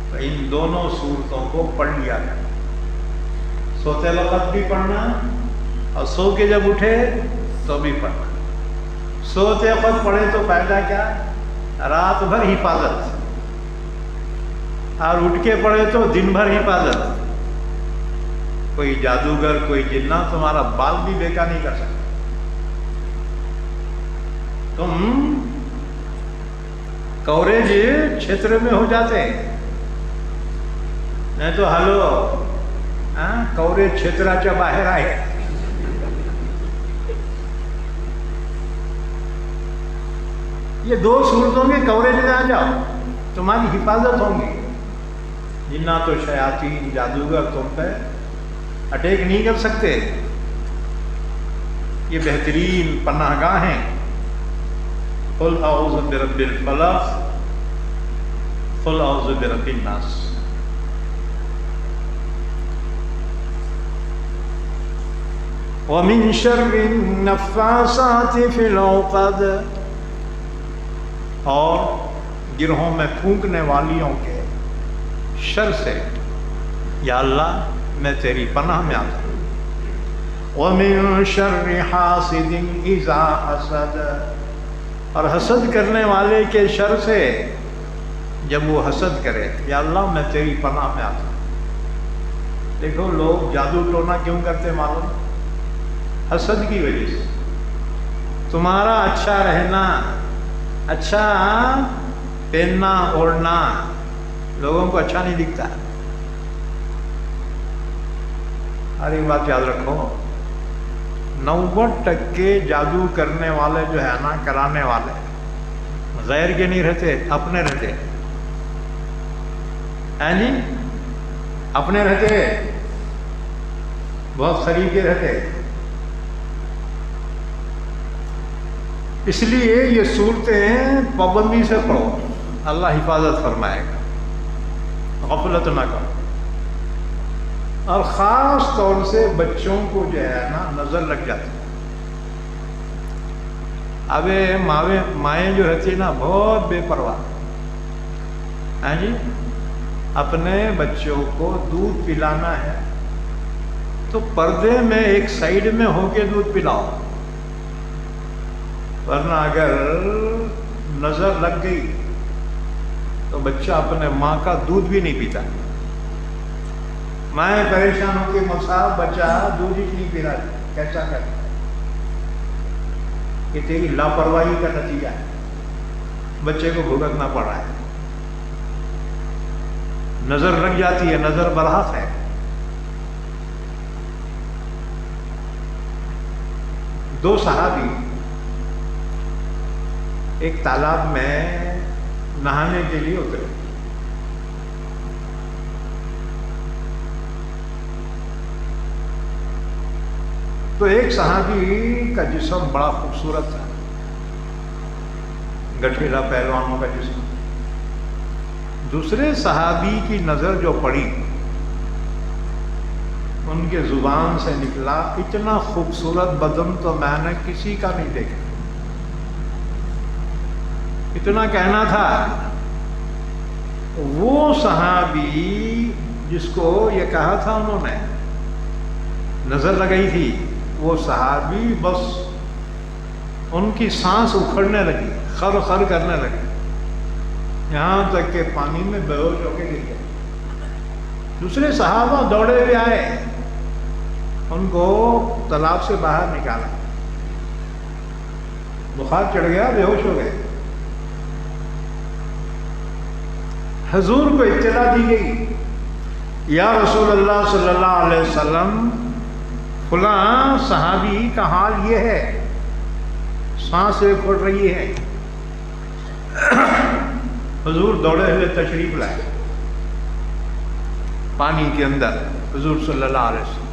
Speaker 1: تو ان دونوں صورتوں کو پڑھ لیا کر۔ سوتے وقت بھی پڑھنا اور سو کے جب اٹھے تو بھی پڑھنا۔ سوتے وقت پڑھے تو فائدہ کیا؟ رات بھر حفاظت، اور اٹھ کے پڑھے تو دن بھر حفاظت۔ کوئی جادوگر، کوئی جنہ تمہارا بال بھی بیکا نہیں کر سکتا۔ تم کوریج چھیتر میں ہو جاتے، نہیں تو ہلو کوریج چھیتراچا باہر آئے۔ یہ دو صورتوں کے کوریج میں آ جاؤ، تمہاری حفاظت ہوں گی۔ جنات و شیاطین، جادوگر تم پہ اٹیک نہیں کر سکتے۔ یہ بہترین پناہ گاہ ہیں۔ قل اعوذ برب الفلق، قل اعوذ برب الناس۔ ومن شر النفاثات فی العقد، اور گرہوں میں پھونکنے والیوں کے شر سے یا اللہ میں تیری پناہ میں آتا ہوں۔ وَمِن شَرِّ حَاسِدٍ إِذَا حَسَدَ، اور حسد کرنے والے کے شر سے جب وہ حسد کرے، یا اللہ میں تیری پناہ میں آتا ہوں۔ دیکھو لوگ جادو ٹونا کیوں کرتے معلوم؟ حسد کی وجہ سے۔ تمہارا اچھا رہنا، اچھا پہننا اوڑھنا لوگوں کو اچھا نہیں دکھتا۔ ہر ایک بات یاد رکھو، 90% جادو کرنے والے جو ہے نا، کرانے والے، غیر کے نہیں رہتے، اپنے رہتے ہیں جی، اپنے رہتے، بہت قریب کے رہتے۔ اس لیے یہ صورتیں پابندی سے پڑھو، اللہ حفاظت فرمائے گا، غفلت نہ کرو۔ اور خاص طور سے بچوں کو جو ہے نا نظر لگ جاتی۔ اب مائیں جو رہتی ہے نا بہت بے پرواہ ہیں جی، اپنے بچوں کو دودھ پلانا ہے تو پردے میں ایک سائیڈ میں ہو کے دودھ پلاؤ، ورنہ اگر نظر لگ گئی تو بچہ اپنے ماں کا دودھ بھی نہیں پیتا۔ مائیں پریشان ہو کے مصاب بچہ دودھ ہی نہیں پی رہا، کیسا کر؟ یہ تیری لاپرواہی کا نتیجہ ہے، بچے کو بھگتنا پڑ رہا ہے۔ نظر لگ جاتی ہے، نظر برحق ہے۔ دو صحابی ایک تالاب میں نہانے کے لیے اترے۔ تو ایک صحابی کا جسم بڑا خوبصورت تھا، گٹھیلا پہلوانوں کا جسم۔ دوسرے صحابی کی نظر جو پڑی، ان کے زبان سے نکلا، اتنا خوبصورت بدن تو میں نے کسی کا نہیں دیکھا۔ اتنا کہنا تھا۔ وہ صحابی جس کو یہ کہا تھا انہوں نے، نظر لگائی تھی، وہ صحابی بس ان کی سانس اکھڑنے لگی، خر خر کرنے لگی، یہاں تک کہ پانی میں بے ہوش ہو کے گر گئے۔ دوسرے صحابہ دوڑے ہوئے آئے، ان کو تالاب سے باہر نکالا، بخار چڑھ گیا، بے ہوش ہو گئے۔ حضور کو اطلاع دی گئی، یا رسول اللہ صلی اللہ علیہ وسلم، فلاں صحابی کا حال یہ ہے، سانس کھڑ رہی ہے۔ حضور دوڑے ہوئے تشریف لائے پانی کے اندر، حضور صلی اللہ علیہ وسلم۔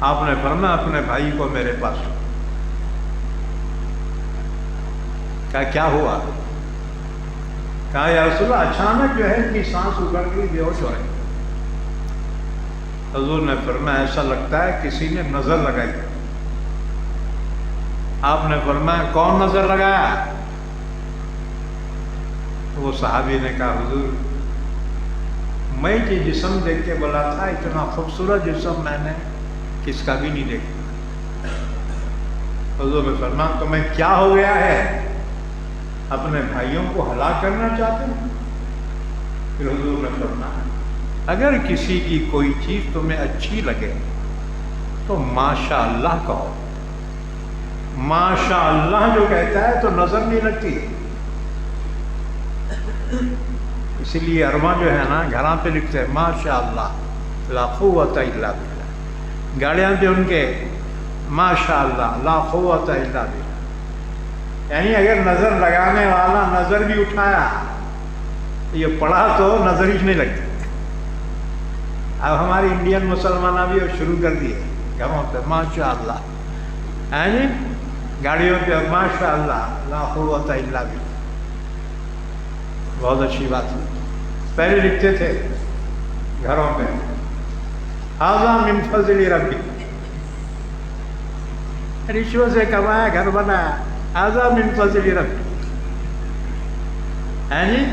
Speaker 1: آپ نے فرمایا اپنے بھائی کو میرے پاس۔ کہا کیا ہوا؟ کہا یا رسول اللہ اچانک جو ہے ان کی سانس اکھڑ گئی، بے ہوش ہو رہے۔ حضور نے فرمایا ایسا لگتا ہے کسی نے نظر لگائی۔ آپ نے فرمایا کون نظر لگایا؟ تو وہ صحابی نے کہا حضور میں یہ جسم دیکھ کے بولا تھا اتنا خوبصورت جسم میں نے کس کا بھی نہیں دیکھا۔ حضور نے فرمایا تمہیں کیا ہو گیا ہے؟ اپنے بھائیوں کو ہلاک کرنا چاہتے ہیں؟ پھر حضور نے فرمایا اگر کسی کی کوئی چیز تمہیں اچھی لگے تو ماشاء اللہ کہو۔ ماشاء اللہ جو کہتا ہے تو نظر نہیں لگتی، اسی لیے ارواں جو ہے نا گھراں پہ لکھتے ہیں ماشاء اللہ لا قوت الا باللہ، گاڑیاں پہ ان کے ماشاء اللہ لا قوت الا باللہ، یعنی اگر نظر لگانے والا نظر بھی اٹھایا یہ پڑھا تو نظر ہی نہیں لگتی۔ اب ہماری انڈین مسلمانہ بھی شروع کر دیے گھروں پہ ماشاء اللہ، ہے جی گاڑیوں پہ ماشاء اللہ لا قوت الا باللہ۔ بہت اچھی بات ہے، پہلے لکھتے تھے گھروں پہ ھذا من فضل ربی، رشوت سے کمایا گھر بنایا، ھذا من فضل ربی، ہے جی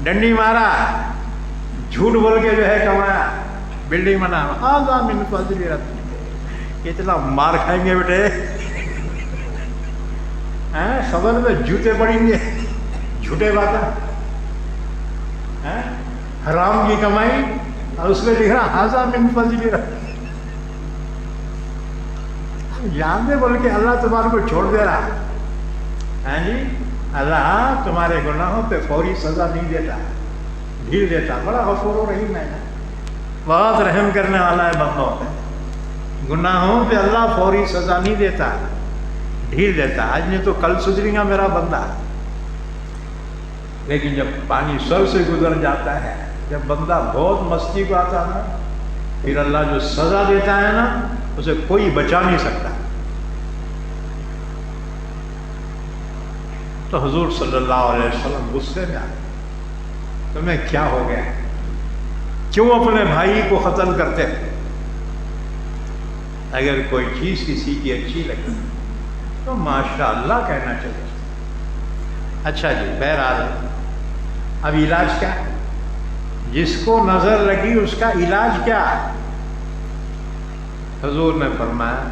Speaker 1: ڈنڈی مارا جھوٹ بول کے جو ہے کمایا بلڈنگ بنا، ھذا من فضل ربی۔ اتنا مار کھائیں گے بیٹے، خبر میں جوتے پڑیں گے، جھوٹے باتیں، حرام کی کمائی، اور اس میں لکھ رہا ھذا من فضل ربی۔ جان دے بول کے اللہ تمہارے کو چھوڑ دے رہا ہے جی، اللہ تمہارے گناہوں پہ فوری سزا نہیں دیتا، ڈھیل دیتا، بڑا غفور و رحیم ہے، بہت رحم کرنے والا ہے بندوں پہ، گناہوں پہ اللہ فوری سزا نہیں دیتا، ڈھیل دیتا، آج نہیں تو کل سدھرے گا میرا بندہ، لیکن جب پانی سر سے گزر جاتا ہے، جب بندہ بہت مستی کو آتا ہے پھر اللہ جو سزا دیتا ہے نا اسے کوئی بچا نہیں سکتا۔ تو حضور صلی اللہ علیہ وسلم غصے میں آئے، تمہیں کیا ہو گیا؟ کیوں اپنے بھائی کو قتل کرتے؟ اگر کوئی چیز کسی کی اچھی لگے تو ماشاء اللہ کہنا چاہیے۔ اچھا جی، بہرحال اب علاج کیا؟ جس کو نظر لگی اس کا علاج کیا؟ حضور نے فرمایا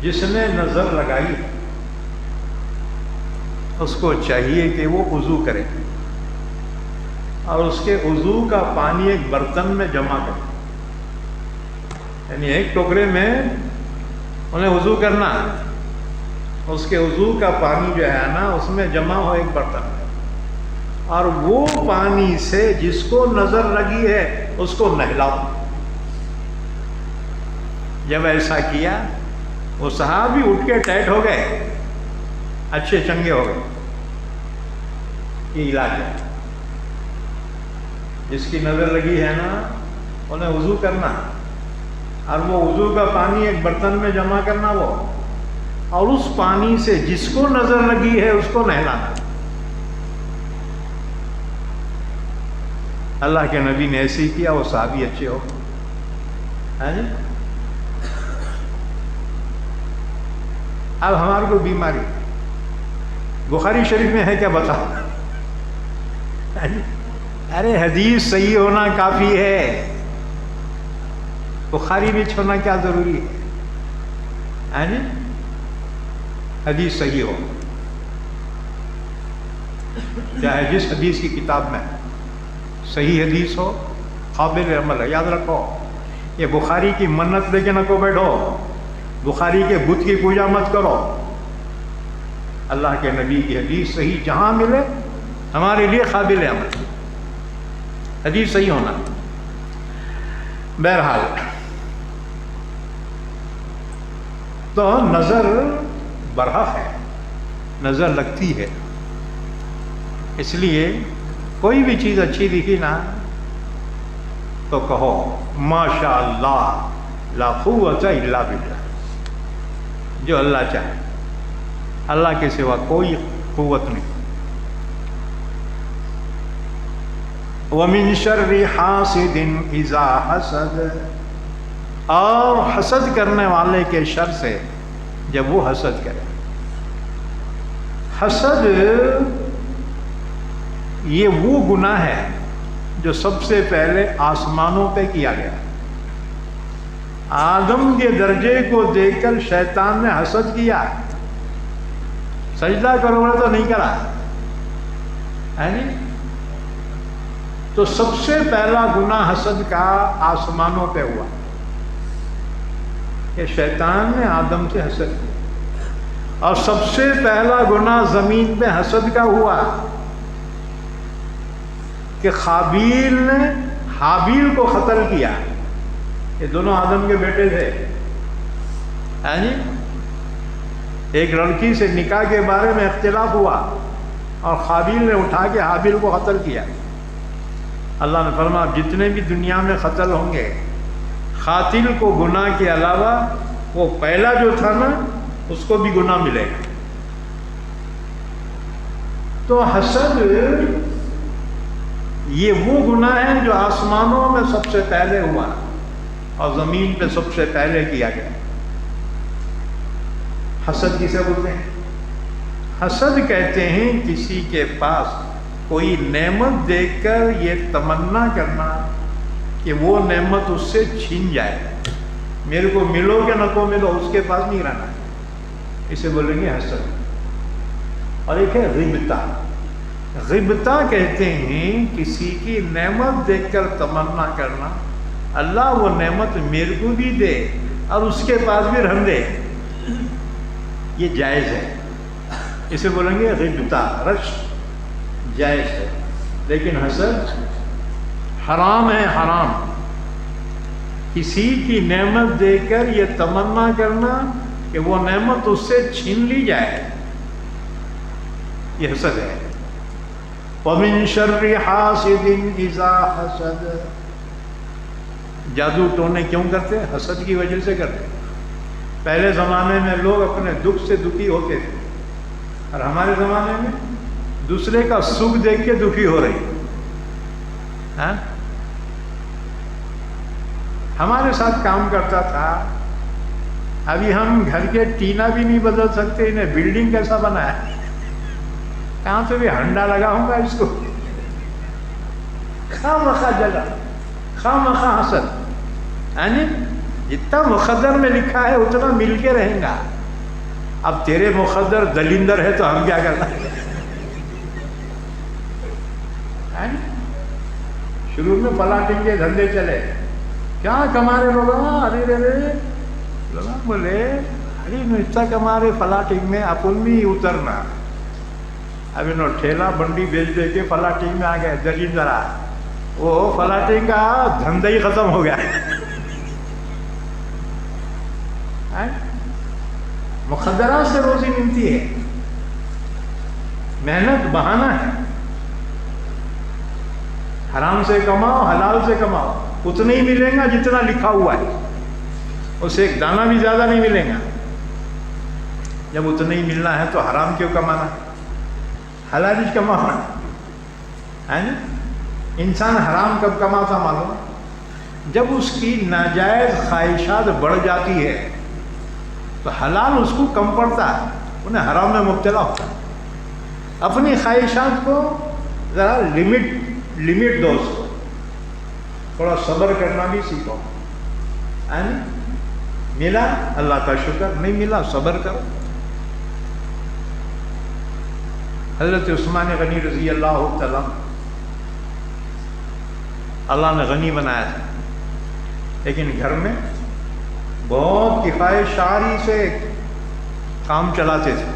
Speaker 1: جس نے نظر لگائی اس کو چاہیے کہ وہ وضو کرے اور اس کے وضو کا پانی ایک برتن میں جمع کرے، یعنی ایک ٹوکرے میں انہیں وضو کرنا، اس کے وضو کا پانی جو ہے نا اس میں جمع ہو ایک برتن میں، اور وہ پانی سے جس کو نظر لگی ہے اس کو نہلاؤ۔ جب ایسا کیا وہ صحابی اٹھ کے ٹائٹ ہو گئے، اچھے چنگے ہو گئے۔ یہ علاج ہے، جس کی نظر لگی ہے نا انہیں وضو کرنا، اور وہ وضو کا پانی ایک برتن میں جمع کرنا، وہ اور اس پانی سے جس کو نظر لگی ہے اس کو نہلانا۔ اللہ کے نبی نے ایسے ہی کیا، وہ صحابی اچھے ہو گئے۔ اب ہمارے کو بیماری بخاری شریف میں ہے کیا بتاؤ؟ ارے حدیث صحیح ہونا کافی ہے، بخاری میں چھوڑنا کیا ضروری ہے؟ حدیث صحیح ہو، چاہے جس حدیث کی کتاب میں صحیح حدیث ہو، قابل عمل ہے۔ یاد رکھو یہ بخاری کی منت لے کے نہ کو بیٹھو، بخاری کے بت کی پوجا مت کرو، اللہ کے نبی کی حدیث صحیح جہاں ملے ہمارے لیے قابل عمل، حدیث صحیح ہونا۔ بہرحال تو نظر برحق ہے، نظر لگتی ہے، اس لیے کوئی بھی چیز اچھی دکھی نا تو کہو ماشاء اللہ لا قوت الا باللہ، جو اللہ چاہے، اللہ کے سوا کوئی قوت نہیں۔ وَمِن شَرِّ حَاسِدٍ إِذَا حَسَدَ، اور حسد کرنے والے کے شر سے جب وہ حسد کرے. حسد یہ وہ گناہ ہے جو سب سے پہلے آسمانوں پہ کیا گیا. آدم کے درجے کو دیکھ کر شیطان نے حسد کیا. سجدہ کرو بولے تو نہیں کرا ہے نہیں. تو سب سے پہلا گناہ حسد کا آسمانوں پہ ہوا کہ شیطان نے آدم سے حسد کیا. اور سب سے پہلا گناہ زمین پہ حسد کا ہوا کہ قابیل نے حابیل کو قتل کیا. یہ دونوں آدم کے بیٹے تھے ہے جی. ایک لڑکی سے نکاح کے بارے میں اختلاف ہوا اور قابیل نے اٹھا کے حابیل کو قتل کیا. اللہ نے فرمایا جتنے بھی دنیا میں قتل ہوں گے قاتل کو گناہ کے علاوہ وہ پہلا جو تھا نا اس کو بھی گناہ ملے گا. تو حسد یہ وہ گناہ ہے جو آسمانوں میں سب سے پہلے ہوا اور زمین پہ سب سے پہلے کیا گیا. حسد کسے بولتے ہیں؟ حسد کہتے ہیں کسی کے پاس کوئی نعمت دیکھ کر یہ تمنا کرنا کہ وہ نعمت اس سے چھین جائے. میرے کو ملو کہ نہ کو ملو اس کے پاس نہیں رہنا. اسے بولیں گے حسد. اور ایک ہے غبطہ. غبطہ کہتے ہیں کسی کی نعمت دیکھ کر تمنا کرنا اللہ وہ نعمت میرے کو بھی دے اور اس کے پاس بھی رہن دے. یہ جائز ہے. اسے بولیں گے غبطہ. رش جائز ہے. لیکن حسد حرام ہے. حرام. کسی کی نعمت دیکھ کر یہ تمنا کرنا کہ وہ نعمت اس سے چھین لی جائے یہ حسد ہے. وَمِن شَرِّ حَاسِدٍ إِذَا حَسَدَ. جادو ٹونے کیوں کرتے؟ حسد کی وجہ سے کرتے. پہلے زمانے میں لوگ اپنے دکھ سے دکھی ہوتے تھے اور ہمارے زمانے میں دوسرے کا سکھ دیکھ کے دکھی ہو رہی. ہمارے ساتھ کام کرتا تھا. ابھی ہم گھر کے ٹینا بھی نہیں بدل سکتے, انہیں بلڈنگ کیسا بنایا. کہاں سے بھی ہنڈا لگاؤں گا اس کو. خواہ مخواہ جگہ, خواہ مخواہ حسد. یعنی جتنا مقدر میں لکھا ہے اتنا مل کے رہیں گا. اب تیرے مقدر دلندر ہے تو ہم کیا کرنا. شروع میں پلاٹنگ کے دھندے چلے. کیا کما رہے لوگ؟ ارے رے لوگ بولے ارے اتنا کما رہے پلاٹنگ میں اپن بھی اترنا. اب انہوں ٹھیلا بنڈی بیچ دے کے پلاٹنگ میں آ گئے. دلیندرا وہ پلاٹنگ کا دھندا ہی ختم ہو گیا. مخدرات سے روزی ملتی ہے. محنت بہانہ ہے. حرام سے کماؤ حلال سے کماؤ اتنا ہی ملے گا جتنا لکھا ہوا ہے. اسے ایک دانہ بھی زیادہ نہیں ملے گا. جب اتنا ہی ملنا ہے تو حرام کیوں کمانا, حلال ہی کمانا ہے نا. انسان حرام کب کماتا معلوم؟ جب اس کی ناجائز خواہشات بڑھ جاتی ہے تو حلال اس کو کم پڑتا ہے, انہیں حرام میں مبتلا ہوتا ہے. اپنی خواہشات کو ذرا لمٹ دو, اس کو تھوڑا صبر کرنا بھی سیکھو. ملا اللہ کا شکر, نہیں ملا صبر کرو. حضرت عثمان غنی رضی اللہ تعالیٰ, اللہ نے غنی بنایا تھا لیکن گھر میں بہت کفایت شعاری سے کام چلاتے تھے.